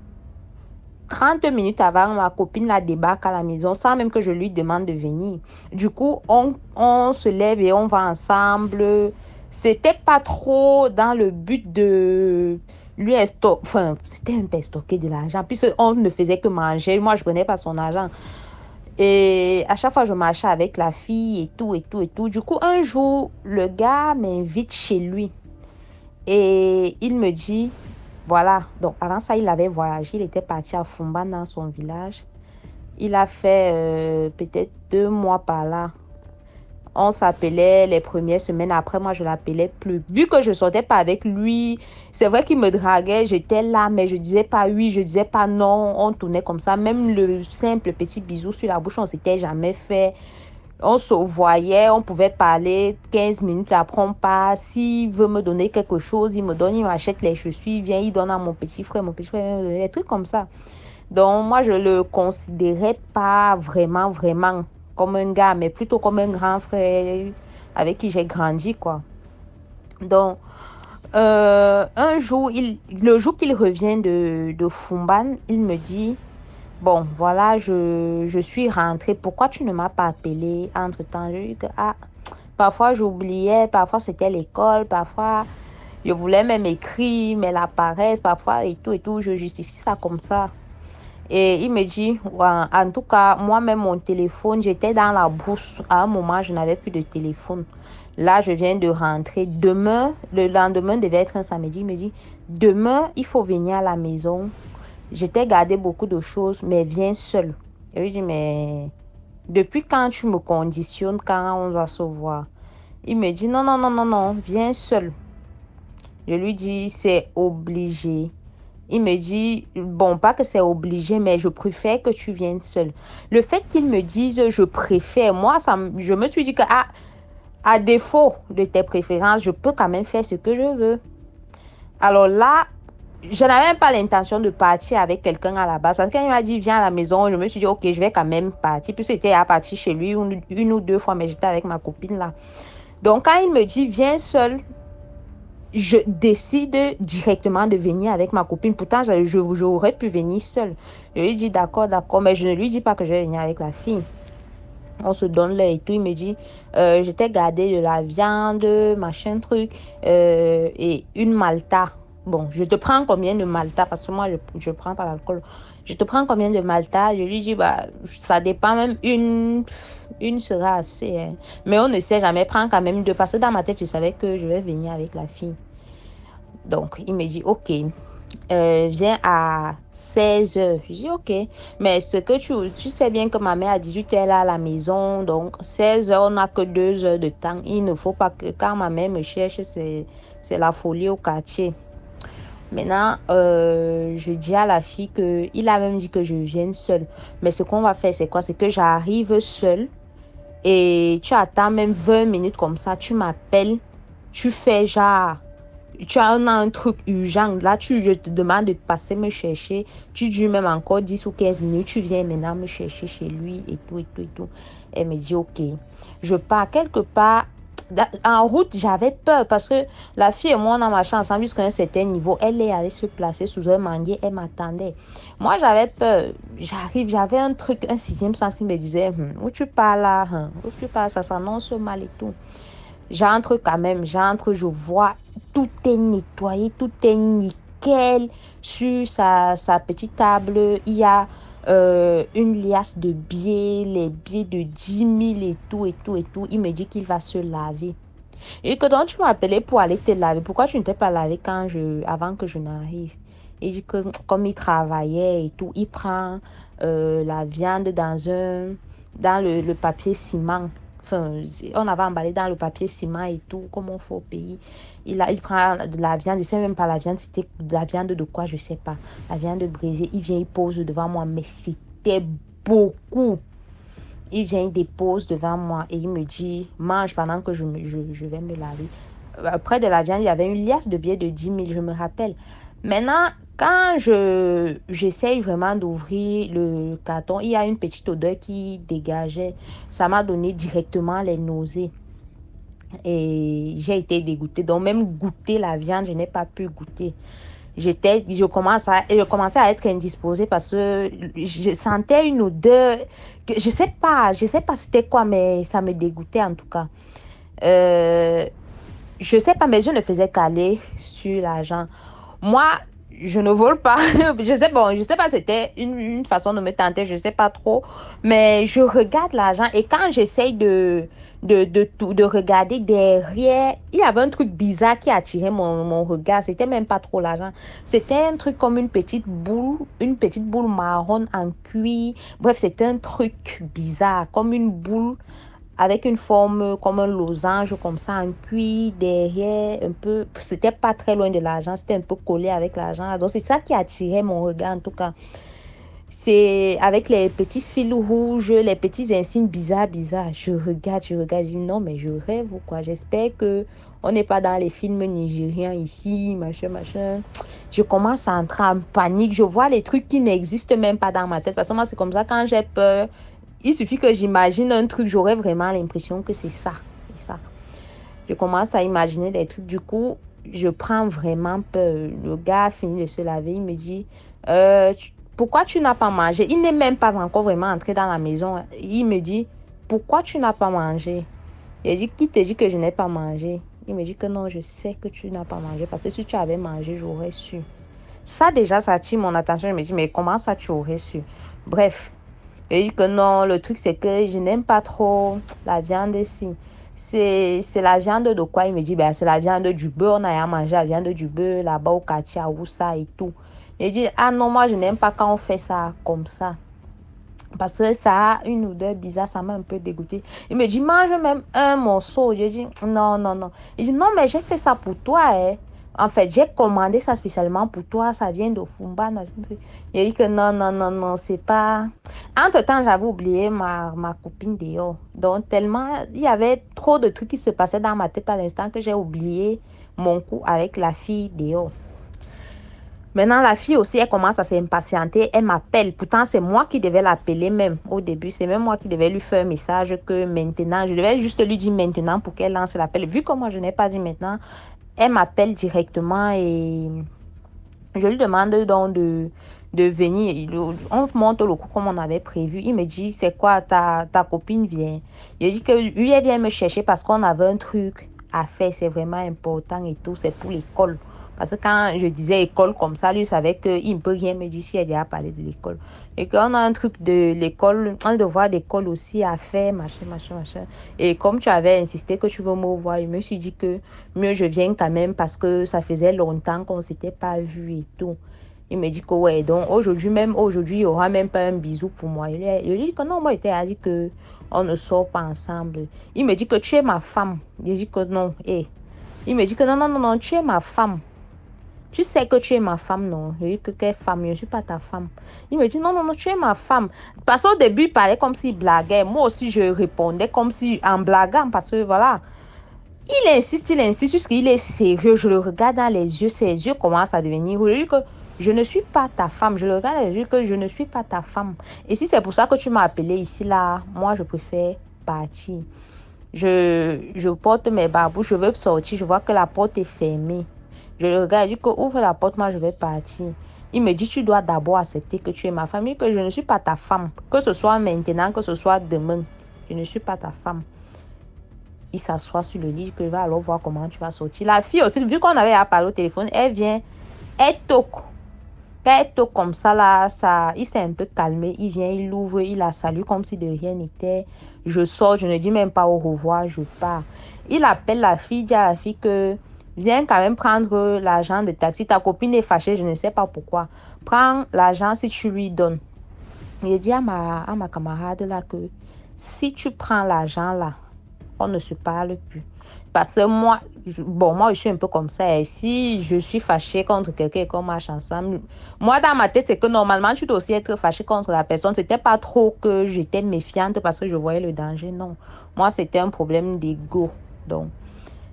30 minutes avant, ma copine la débarque à la maison sans même que je lui demande de venir. Du coup, on se lève et on va ensemble. C'était pas trop dans le but de lui c'était un peu stocker de l'argent. Puis on ne faisait que manger. Moi, je prenais pas son argent. Et à chaque fois, je marchais avec la fille et tout. Du coup, un jour, le gars m'invite chez lui. Et il me dit, voilà. Donc, avant ça, il avait voyagé. Il était parti à Fumban dans son village. Il a fait peut-être 2 mois par là. On s'appelait les premières semaines. Après, moi, je l'appelais plus. Vu que je sortais pas avec lui, c'est vrai qu'il me draguait. J'étais là, mais je disais pas oui, je disais pas non. On tournait comme ça. Même le simple petit bisou sur la bouche, on s'était jamais fait. On se voyait, on pouvait parler 15 minutes. Après, on part. S'il veut me donner quelque chose, il me donne, il m'achète les chaussures. Il vient, il donne à mon petit frère. Mon petit frère me donne des trucs comme ça. Donc, moi, je le considérais pas vraiment comme un gars, mais plutôt comme un grand frère avec qui j'ai grandi, quoi. Donc, un jour, le jour qu'il revient de Fumban, il me dit, bon, voilà, je suis rentrée. Pourquoi tu ne m'as pas appelé entre-temps? Je lui dis que, parfois j'oubliais, parfois c'était l'école, parfois je voulais même écrire, mais la paresse, parfois et tout, je justifie ça comme ça. Et il me dit, ouais, en tout cas, moi-même, mon téléphone, j'étais dans la bourse. À un moment, je n'avais plus de téléphone. Là, je viens de rentrer. Demain, le lendemain devait être un samedi. Il me dit, demain, il faut venir à la maison. J'étais gardé beaucoup de choses, mais viens seul. Et je lui dis, mais depuis quand tu me conditionnes quand on doit se voir? Il me dit, non, viens seul. Je lui dis, c'est obligé. Il me dit, bon, pas que c'est obligé, mais je préfère que tu viennes seul. Le fait qu'il me dise, je préfère, moi, je me suis dit que, à défaut de tes préférences, je peux quand même faire ce que je veux. Alors là, je n'avais même pas l'intention de partir avec quelqu'un à la base. Parce qu'il m'a dit, viens à la maison, je me suis dit, ok, je vais quand même partir. Puis c'était à partir chez lui une ou 2 fois, mais j'étais avec ma copine là. Donc, quand il me dit, viens seul, je décide directement de venir avec ma copine. Pourtant, j'aurais pu venir seule. Je lui dis d'accord, mais je ne lui dis pas que je vais venir avec la fille. On se donne l'heure et tout. Il me dit, je t'ai gardé de la viande, machin truc, et une Malta. Bon, je te prends combien de Malta? Parce que moi, je prends pas l'alcool. Je te prends combien de Malta? Je lui dis, ça dépend, même une sera assez. Hein. Mais on ne sait jamais, prends quand même 2. Parce que dans ma tête, je savais que je vais venir avec la fille. Donc, il me dit, ok, viens à 16h. Je dis, ok, mais ce que tu sais bien que ma mère à 18h, elle est à la maison. Donc, 16h, on n'a que 2 heures de temps. Il ne faut pas que, quand ma mère me cherche, c'est la folie au quartier. Maintenant, je dis à la fille qu'il a même dit que je vienne seule. Mais ce qu'on va faire, c'est quoi? C'est que j'arrive seule et tu attends même 20 minutes comme ça. Tu m'appelles, tu fais genre, tu as un truc urgent. Là, je te demande de passer me chercher. Tu dures même encore 10 ou 15 minutes. Tu viens maintenant me chercher chez lui et tout, et tout, et tout. Elle me dit, OK. Je pars quelque part. En route, j'avais peur parce que la fille et moi, on a marché ensemble jusqu'à un certain niveau. Elle est allée se placer sous un manguier. Elle m'attendait. Moi, j'avais peur. J'arrive, j'avais un truc, un sixième sens qui me disait, où tu pars là, où tu pars, ça s'annonce mal et tout. J'entre quand même, je vois, tout est nettoyé, tout est nickel. Sur sa petite table, il y a une liasse de billets, les billets de 10 000 et tout, et tout, et tout. Il me dit qu'il va se laver. Et que donc tu m'as appelé pour aller te laver. Pourquoi tu ne t'es pas lavé avant que je n'arrive? Il dit que comme il travaillait et tout, il prend la viande dans le papier ciment. Enfin, on avait emballé dans le papier ciment et tout, comme on fait au pays. Il prend de la viande, je ne sais même pas la viande, c'était de la viande de quoi, je ne sais pas. La viande brisée, il vient, il pose devant moi, mais c'était beaucoup. Il vient, il dépose devant moi et il me dit, mange pendant que je vais me laver. Près de la viande, il y avait une liasse de billets de 10 000, je me rappelle. Maintenant, quand j'essaye vraiment d'ouvrir le carton, il y a une petite odeur qui dégageait. Ça m'a donné directement les nausées. Et j'ai été dégoûtée. Donc, même goûter la viande, je n'ai pas pu goûter. Je commençais à être indisposée parce que je sentais une odeur que je sais pas c'était quoi, mais ça me dégoûtait en tout cas. Je sais pas, mais je ne faisais qu'aller sur l'argent. Moi, je ne vole pas. Je sais pas, c'était une façon de me tenter, je sais pas trop. Mais je regarde l'argent et quand j'essaye de regarder derrière, il y avait un truc bizarre qui attirait mon regard. C'était même pas trop l'argent. C'était un truc comme une petite boule marron en cuir. Bref, c'était un truc bizarre, comme une boule avec une forme comme un losange, comme ça, en cuir, derrière, un peu. C'était pas très loin de l'argent, c'était un peu collé avec l'argent. Donc, c'est ça qui attirait mon regard, en tout cas. C'est avec les petits fils rouges, les petits insignes bizarres. Je regarde, je dis non, mais je rêve ou quoi. J'espère que on n'est pas dans les films nigériens ici, machin. Je commence à entrer en panique. Je vois les trucs qui n'existent même pas dans ma tête. Parce que moi, c'est comme ça, quand j'ai peur, il suffit que j'imagine un truc, j'aurais vraiment l'impression que c'est ça. Je commence à imaginer des trucs. Du coup, je prends vraiment peur. Le gars finit de se laver. Il me dit, pourquoi tu n'as pas mangé? Il n'est même pas encore vraiment entré dans la maison. Il me dit, pourquoi tu n'as pas mangé? Il dit, qui te dit que je n'ai pas mangé? Il me dit que non, je sais que tu n'as pas mangé. Parce que si tu avais mangé, j'aurais su. Ça déjà, ça attire mon attention. Je me dis, mais comment ça tu aurais su? Bref. Il dit que non, le truc c'est que je n'aime pas trop la viande ici. C'est la viande de quoi? Il me dit, c'est la viande du beurre. On a mangé la viande du beurre là-bas au quartier à Oussa et tout. Il dit, ah non, moi je n'aime pas quand on fait ça comme ça. Parce que ça a une odeur bizarre, ça m'a un peu dégoûté. Il me dit, mange même un morceau. Je dis, non. Il dit, non, mais j'ai fait ça pour toi, hein. En fait, j'ai commandé ça spécialement pour toi. Ça vient de Fumba. Il dit que non, c'est pas... Entre-temps, j'avais oublié ma copine dehors. Donc, tellement... Il y avait trop de trucs qui se passaient dans ma tête à l'instant que j'ai oublié mon coup avec la fille dehors. Maintenant, la fille aussi, elle commence à s'impatienter. Elle m'appelle. Pourtant, c'est moi qui devais l'appeler même au début. C'est même moi qui devais lui faire un message que maintenant... Je devais juste lui dire maintenant pour qu'elle lance l'appel. Vu que moi, je n'ai pas dit maintenant... Elle m'appelle directement et je lui demande donc de venir. On monte le coup comme on avait prévu. Il me dit, c'est quoi, ta copine vient? Je dis que lui, elle vient me chercher parce qu'on avait un truc à faire. C'est vraiment important et tout. C'est pour l'école. Parce que quand je disais école comme ça, lui savait qu'il ne peut rien me dire si elle a parlé de l'école. Et qu'on a un truc de l'école, un devoir d'école aussi à faire, machin. Et comme tu avais insisté que tu veux me voir, je me suis dit que mieux je viens quand même parce que ça faisait longtemps qu'on ne s'était pas vu et tout. Il me dit que ouais, donc aujourd'hui, il n'y aura même pas un bisou pour moi. Il dit que non, moi, il a dit qu'on ne sort pas ensemble. Il me dit que tu es ma femme. Il dit que non, Il me dit que non, tu es ma femme. tu sais que tu es ma femme, non? Je lui dis que quelle femme? Je ne suis pas ta femme. Il me dit, non, non, non, tu es ma femme. Parce qu'au début, il parlait comme s'il blaguait. Moi aussi, je répondais comme si, en blaguant, parce que voilà. Il insiste jusqu'il est sérieux. Je le regarde dans les yeux, ses yeux commencent à devenir rouges. Je lui dis que je ne suis pas ta femme. Je le regarde dans les yeux que je ne suis pas ta femme. Et si c'est pour ça que tu m'as appelé ici, là, moi, je préfère partir. Je porte mes babouches, je veux sortir, je vois que la porte est fermée. Je le regarde, je dis que ouvre la porte, moi je vais partir. Il me dit, tu dois d'abord accepter que tu es ma femme, que je ne suis pas ta femme. Que ce soit maintenant, que ce soit demain, je ne suis pas ta femme. Il s'assoit sur le lit, que je vais alors voir comment tu vas sortir. La fille aussi, vu qu'on avait à parler au téléphone, elle vient, elle toque. Quand elle toque comme ça, là, il s'est un peu calmé. Il vient, il l'ouvre, il la salue comme si de rien n'était. Je sors, je ne dis même pas au revoir, je pars. Il appelle la fille, dit à la fille que viens quand même prendre l'argent de taxi. Ta copine est fâchée, je ne sais pas pourquoi. Prends l'argent si tu lui donnes. Il dit à ma camarade là que si tu prends l'argent là, on ne se parle plus. Parce que moi, je suis un peu comme ça. Et si je suis fâchée contre quelqu'un et qu'on marche ensemble, moi, dans ma tête, c'est que normalement, tu dois aussi être fâchée contre la personne. C'était pas trop que j'étais méfiante parce que je voyais le danger. Non. Moi, c'était un problème d'ego. Donc,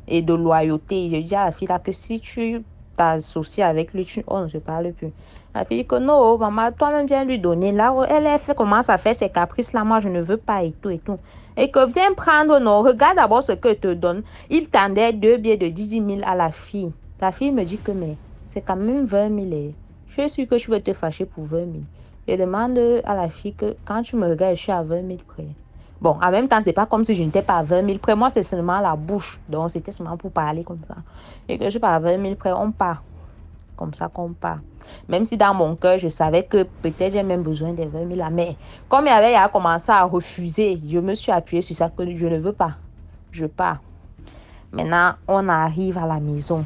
et de loyauté. Je dis à la fille là que si tu t'associes avec lui, on ne se parle plus. La fille dit que non, maman, toi-même viens lui donner. Là, commence à faire ses caprices là. Moi, je ne veux pas et tout et tout. Et que viens prendre, non, regarde d'abord ce que je te donne. Il tendait 2 billets de 10 000 à la fille. La fille me dit que, mais c'est quand même 20 000. Et je suis sûre que tu veux te fâcher pour 20 000. Je demande à la fille que quand tu me regardes, je suis à 20 000 près. Bon, en même temps, c'est pas comme si je n'étais pas à 20 000 près. Moi, c'est seulement la bouche. Donc, c'était seulement pour parler comme ça. Et que je suis pas à 20 000 près, on part. Comme ça qu'on part. Même si dans mon cœur, je savais que peut-être j'ai même besoin des 20 000 là. Mais comme il avait commencé à refuser, je me suis appuyée sur ça que je ne veux pas. Je pars. Maintenant, on arrive à la maison.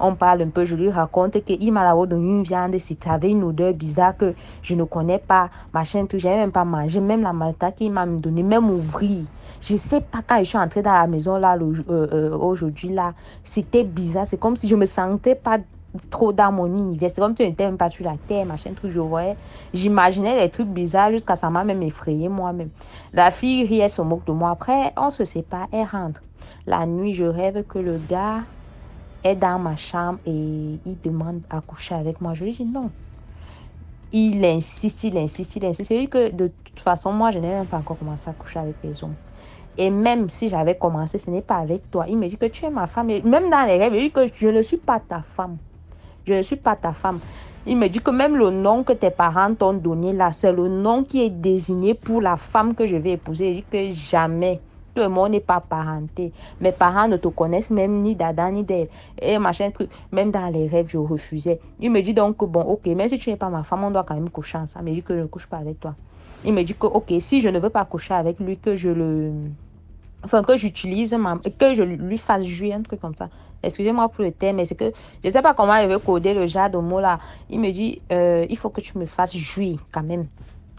On parle un peu, je lui raconte qu'il m'a donné une viande, c'était avec une odeur bizarre que je ne connais pas, machin, tout, je n'avais même pas mangé, même la malta qu'il m'a donné, même ouvrir. Je ne sais pas quand je suis entrée dans la maison là, aujourd'hui là, c'était bizarre, c'est comme si je ne me sentais pas trop dans mon univers, c'est comme si je n'étais même pas sur la terre, machin, truc, je voyais, j'imaginais les trucs bizarres jusqu'à ça m'a même effrayé moi-même. La fille rit, elle se moque de moi, après on se sépare, elle rentre. La nuit, je rêve que le gars est dans ma chambre et il demande à coucher avec moi. Je lui dis non. Il insiste. C'est lui que de toute façon, moi, je n'ai même pas encore commencé à coucher avec les hommes. Et même si j'avais commencé, ce n'est pas avec toi. Il me dit que tu es ma femme. Et même dans les rêves, il dit que je ne suis pas ta femme. Je ne suis pas ta femme. Il me dit que même le nom que tes parents t'ont donné là, c'est le nom qui est désigné pour la femme que je vais épouser. Il dit que jamais. Tout le monde n'est pas parenté. Mes parents ne te connaissent même ni d'Adam ni d'Ève. Et machin truc. Même dans les rêves, je refusais. Il me dit donc, bon, ok, même si tu n'es pas ma femme, on doit quand même coucher ensemble. Il me dit que je ne couche pas avec toi. Il me dit que, ok, si je ne veux pas coucher avec lui, que je le... Enfin, que j'utilise, que je lui fasse jouir, un truc comme ça. Excusez-moi pour le terme, mais c'est que je ne sais pas comment il veut coder le genre de mots là. Il me dit, il faut que tu me fasses jouir quand même,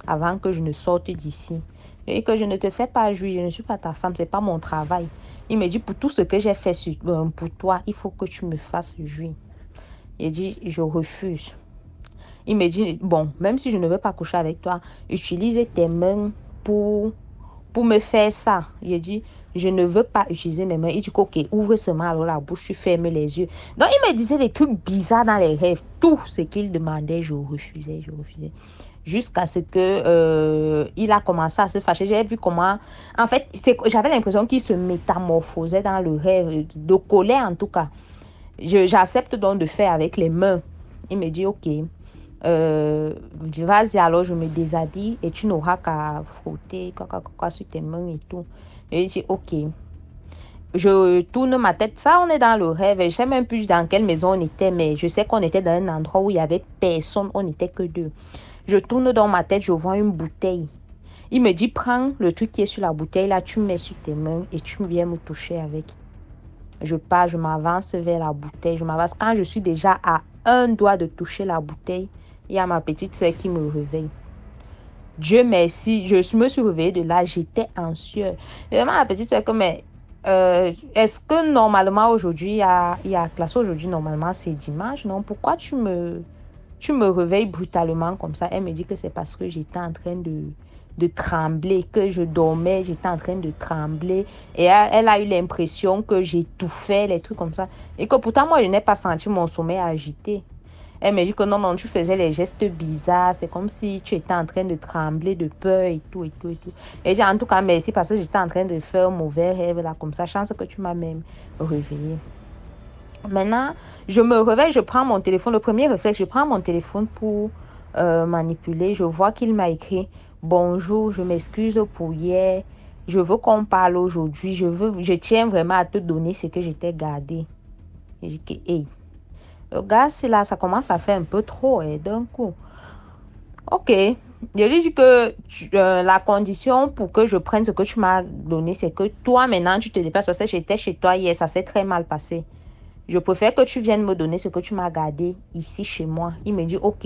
avant que je ne sorte d'ici. Et que je ne te fais pas jouir, je ne suis pas ta femme, c'est pas mon travail. Il me dit, pour tout ce que j'ai fait pour toi, il faut que tu me fasses jouir. Il dit, je refuse. Il me dit, bon, même si je ne veux pas coucher avec toi, utilise tes mains pour me faire ça. Il dit, je ne veux pas utiliser mes mains. Il dit, ok, ouvre seulement alors la bouche, tu fermes les yeux. Donc, il me disait des trucs bizarres dans les rêves. Tout ce qu'il demandait, je refusais. Jusqu'à ce que il a commencé à se fâcher. J'ai vu comment... En fait, j'avais l'impression qu'il se métamorphosait dans le rêve, de colère en tout cas. J'accepte donc de faire avec les mains. Il me dit, ok, vas-y alors, je me déshabille et tu n'auras qu'à frotter quoi sur tes mains et tout. Et il dit, ok. Je tourne ma tête. Ça, on est dans le rêve. Je ne sais même plus dans quelle maison on était, mais je sais qu'on était dans un endroit où il n'y avait personne. On n'était que deux. Je tourne dans ma tête, je vois une bouteille. Il me dit, prends le truc qui est sur la bouteille, là, tu mets sur tes mains et tu viens me toucher avec. Je pars, je m'avance vers la bouteille, je m'avance. Quand je suis déjà à un doigt de toucher la bouteille, il y a ma petite soeur qui me réveille. Dieu merci, je me suis réveillée de là, j'étais en sueur. Et ma petite soeur, mais est-ce que normalement aujourd'hui, il y a classe aujourd'hui, normalement c'est dimanche, non? Pourquoi tu me réveilles brutalement comme ça? Elle me dit que c'est parce que j'étais en train de trembler, que je dormais, j'étais en train de trembler. Et elle a eu l'impression que j'étouffais, les trucs comme ça. Et que pourtant, moi, je n'ai pas senti mon sommeil agité. Elle me dit que non, tu faisais les gestes bizarres. C'est comme si tu étais en train de trembler de peur et tout, et tout, et tout. Et j'ai dit, en tout cas, merci parce que j'étais en train de faire un mauvais rêve, là, comme ça. Chance que tu m'as même réveillée. Maintenant, je me réveille, je prends mon téléphone. Le premier réflexe, je prends mon téléphone pour manipuler. Je vois qu'il m'a écrit « Bonjour, je m'excuse pour hier. Je veux qu'on parle aujourd'hui. Je tiens vraiment à te donner ce que je t'ai gardé. » Et je dis « Hey, le gars, c'est là, ça commence à faire un peu trop d'un coup. » Ok. Je lui dis que la condition pour que je prenne ce que tu m'as donné, c'est que toi, maintenant, tu te déplaces parce que j'étais chez toi hier. Ça s'est très mal passé. Je préfère que tu viennes me donner ce que tu m'as gardé ici chez moi. Il me dit, ok,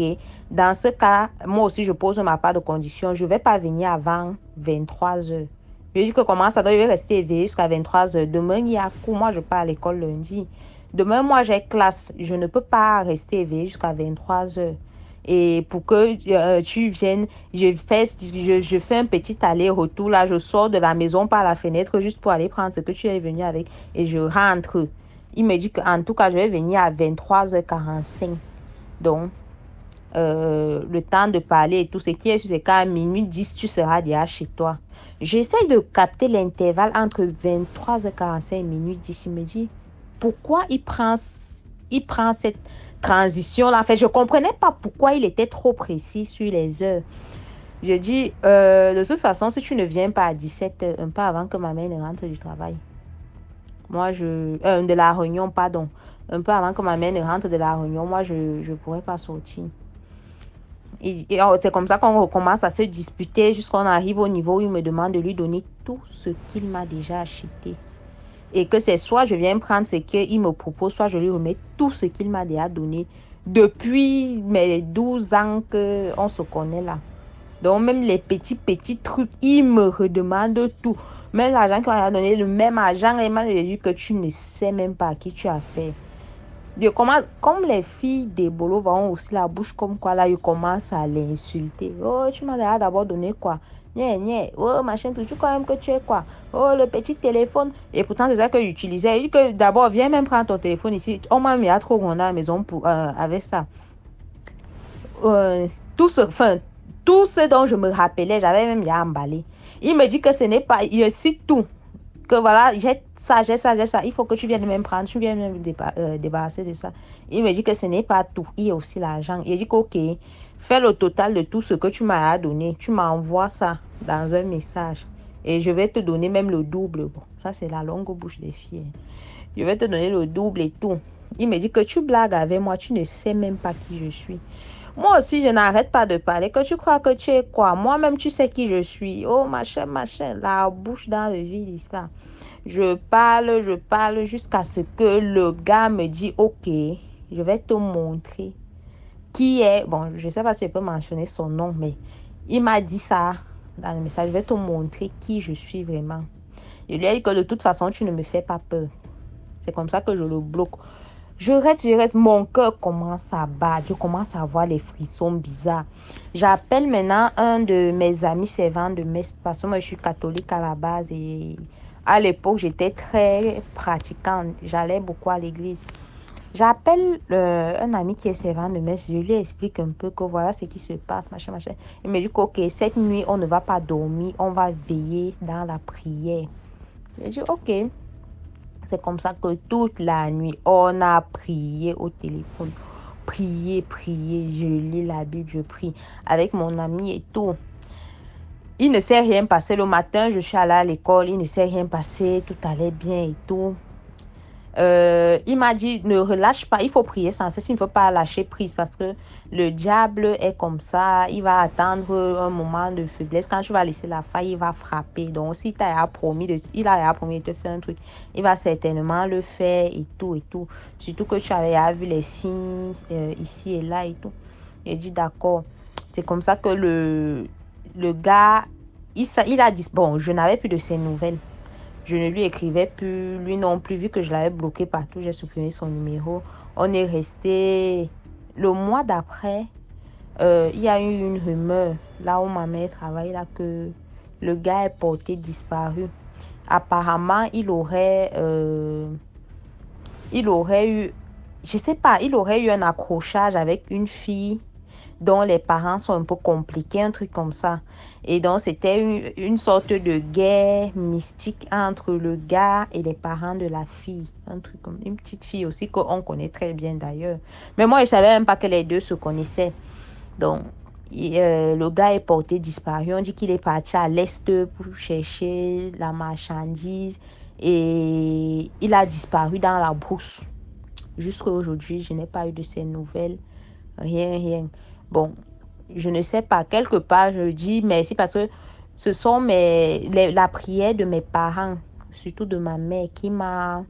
dans ce cas, moi aussi, je pose ma part de condition. Je ne vais pas venir avant 23 heures. Je lui dis que comment ça doit, je vais rester éveillé jusqu'à 23 heures. Demain, il y a cours. Moi, je pars à l'école lundi. Demain, moi, j'ai classe. Je ne peux pas rester éveillé jusqu'à 23 heures. Et pour que tu viennes, je fais un petit aller-retour. Là, je sors de la maison par la fenêtre juste pour aller prendre ce que tu es venu avec. Et je rentre. Il me dit qu'en tout cas, je vais venir à 23h45. Donc, le temps de parler et tout ce qui est, c'est qu'à minuit 10, tu seras déjà chez toi. J'essaie de capter l'intervalle entre 23h45 et minuit 10. Il me dit, pourquoi il prend cette transition-là? En fait, je ne comprenais pas pourquoi il était trop précis sur les heures. Je dis, de toute façon, si tu ne viens pas à 17h, un peu avant que ma mère ne rentre du travail, moi, de la réunion, pardon. Un peu avant que ma mère ne rentre de la réunion, moi, je ne pourrais pas sortir. Et c'est comme ça qu'on recommence à se disputer jusqu'à qu'on arrive au niveau où il me demande de lui donner tout ce qu'il m'a déjà acheté. Et que c'est soit je viens prendre ce qu'il me propose, soit je lui remets tout ce qu'il m'a déjà donné depuis mes 12 ans qu'on se connaît là. Donc, même les petits trucs, il me redemande tout. Même l'argent qu'il m'a donné, le même argent, il m'a dit que tu ne sais même pas à qui tu as fait. Comme les filles des bolos vont aussi la bouche comme quoi, là, ils commencent à l'insulter. Oh, tu m'as d'abord donné quoi? Oh, machin, tu crois même que tu es quoi? Oh, le petit téléphone. Et pourtant, c'est ça que j'utilisais. Il dit que d'abord, viens même prendre ton téléphone ici. Oh, moi, il y a trop grandi à la maison avec ça. Tout ce dont je me rappelais, j'avais même déjà emballé. Il me dit que ce n'est pas, je cite tout. Que voilà, j'ai ça. Il faut que tu viennes même prendre, tu viennes même débarrasser de ça. Il me dit que ce n'est pas tout. Il y a aussi l'argent. Il dit que ok, fais le total de tout ce que tu m'as donné. Tu m'envoies ça dans un message. Et je vais te donner même le double. Bon, ça, c'est la longue bouche des filles. Je vais te donner le double et tout. Il me dit que tu blagues avec moi. Tu ne sais même pas qui je suis. Moi aussi, je n'arrête pas de parler. Que tu crois que tu es quoi? Moi-même, tu sais qui je suis. Oh, machin. La bouche dans le vide, ça. Je parle jusqu'à ce que le gars me dit, ok, je vais te montrer qui est. Bon, je ne sais pas si je peux mentionner son nom, mais il m'a dit ça dans le message. Je vais te montrer qui je suis vraiment. Je lui ai dit que de toute façon, tu ne me fais pas peur. C'est comme ça que je le bloque. Je reste, mon cœur commence à battre, je commence à avoir les frissons bizarres. J'appelle maintenant un de mes amis servants de messe, parce que moi je suis catholique à la base et à l'époque j'étais très pratiquante, j'allais beaucoup à l'église. J'appelle un ami qui est servant de messe, je lui explique un peu que voilà ce qui se passe, machin. Il me dit que ok, cette nuit on ne va pas dormir, on va veiller dans la prière. Je dis ok. C'est comme ça que toute la nuit, on a prié au téléphone. Prier, je lis la Bible, je prie avec mon ami et tout. Il ne s'est rien passé. Le matin, je suis allée à l'école, il ne s'est rien passé, tout allait bien et tout. Il m'a dit, ne relâche pas, il faut prier sans cesse, il ne faut pas lâcher prise parce que le diable est comme ça, il va attendre un moment de faiblesse. Quand tu vas laisser la faille, il va frapper. Donc, si il a promis de te faire un truc, il va certainement le faire et tout. Surtout que tu avais vu les signes ici et là et tout. Il dit, d'accord. C'est comme ça que le gars, il a dit, bon, je n'avais plus de ses nouvelles. Je ne lui écrivais plus, lui non plus, vu que je l'avais bloqué partout, j'ai supprimé son numéro. On est resté le mois d'après. Il y a eu une rumeur là où ma mère travaille, là, que le gars est porté disparu. Apparemment, il aurait eu, je sais pas, il aurait eu un accrochage avec une fille dont les parents sont un peu compliqués, un truc comme ça. Et donc, c'était une sorte de guerre mystique entre le gars et les parents de la fille. Un truc comme une petite fille aussi qu'on connaît très bien d'ailleurs. Mais moi, je savais même pas que les deux se connaissaient. Donc, le gars est porté disparu. On dit qu'il est parti à l'est pour chercher la marchandise et il a disparu dans la brousse. Jusqu'à aujourd'hui, je n'ai pas eu de ses nouvelles. Rien. Bon, je ne sais pas. Quelque part, je dis merci parce que ce sont la prière de mes parents, surtout de ma mère, qui m'a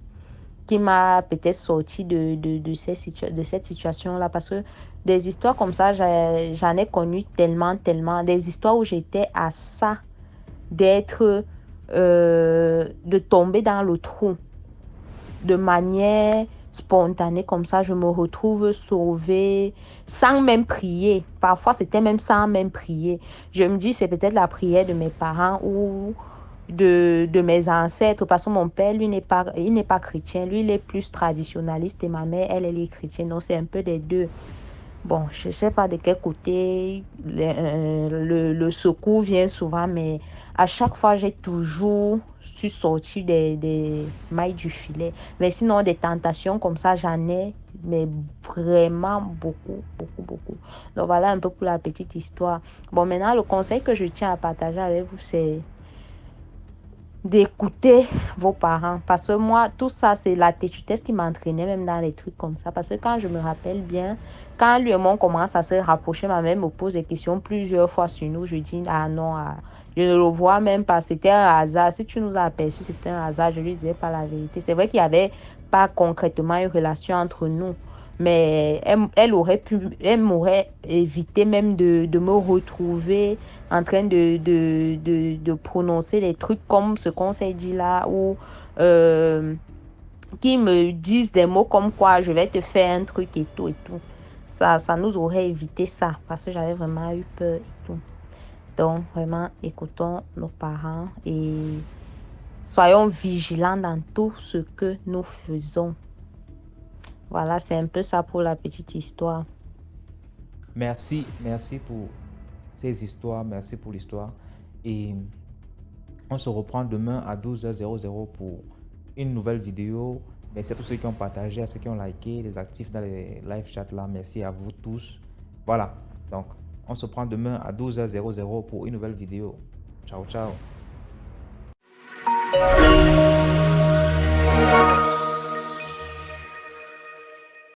peut-être sorti de cette situation-là. Parce que des histoires comme ça, j'en ai connu tellement. Des histoires où j'étais à ça de tomber dans le trou de manière spontanée comme ça. Je me retrouve sauvée sans même prier. Parfois, c'était même sans même prier. Je me dis, c'est peut-être la prière de mes parents ou de mes ancêtres, parce que mon père, lui, il n'est pas chrétien. Lui, il est plus traditionnaliste et ma mère, elle est chrétienne. Donc, c'est un peu des deux. Bon, je ne sais pas de quel côté le secours vient souvent, mais à chaque fois, j'ai toujours su sortir des mailles du filet. Mais sinon, des tentations comme ça, j'en ai, mais vraiment beaucoup. Donc, voilà un peu pour la petite histoire. Bon, maintenant, le conseil que je tiens à partager avec vous, c'est d'écouter vos parents. Parce que moi, tout ça, c'est la têtutesse qui m'entraînait même dans les trucs comme ça. Parce que quand je me rappelle bien, quand lui et moi, on commence à se rapprocher, ma mère me pose des questions plusieurs fois sur nous. Je dis, ah non, je ne le vois même pas. C'était un hasard. Si tu nous as aperçus, c'était un hasard. Je lui disais pas la vérité. C'est vrai qu'il n'y avait pas concrètement une relation entre nous. Mais elle m'aurait évité même de me retrouver en train de prononcer des trucs comme ce qu'on s'est dit là, ou qui me disent des mots comme quoi je vais te faire un truc et tout. Ça nous aurait évité ça, parce que j'avais vraiment eu peur et tout. Donc, vraiment, écoutons nos parents et soyons vigilants dans tout ce que nous faisons. Voilà, c'est un peu ça pour la petite histoire. Merci pour ces histoires, merci pour l'histoire. Et on se reprend demain à 12h00 pour une nouvelle vidéo. Merci à tous ceux qui ont partagé, à ceux qui ont liké, les actifs dans les live chats là. Merci à vous tous. Voilà, donc on se prend demain à 12h00 pour une nouvelle vidéo. Ciao.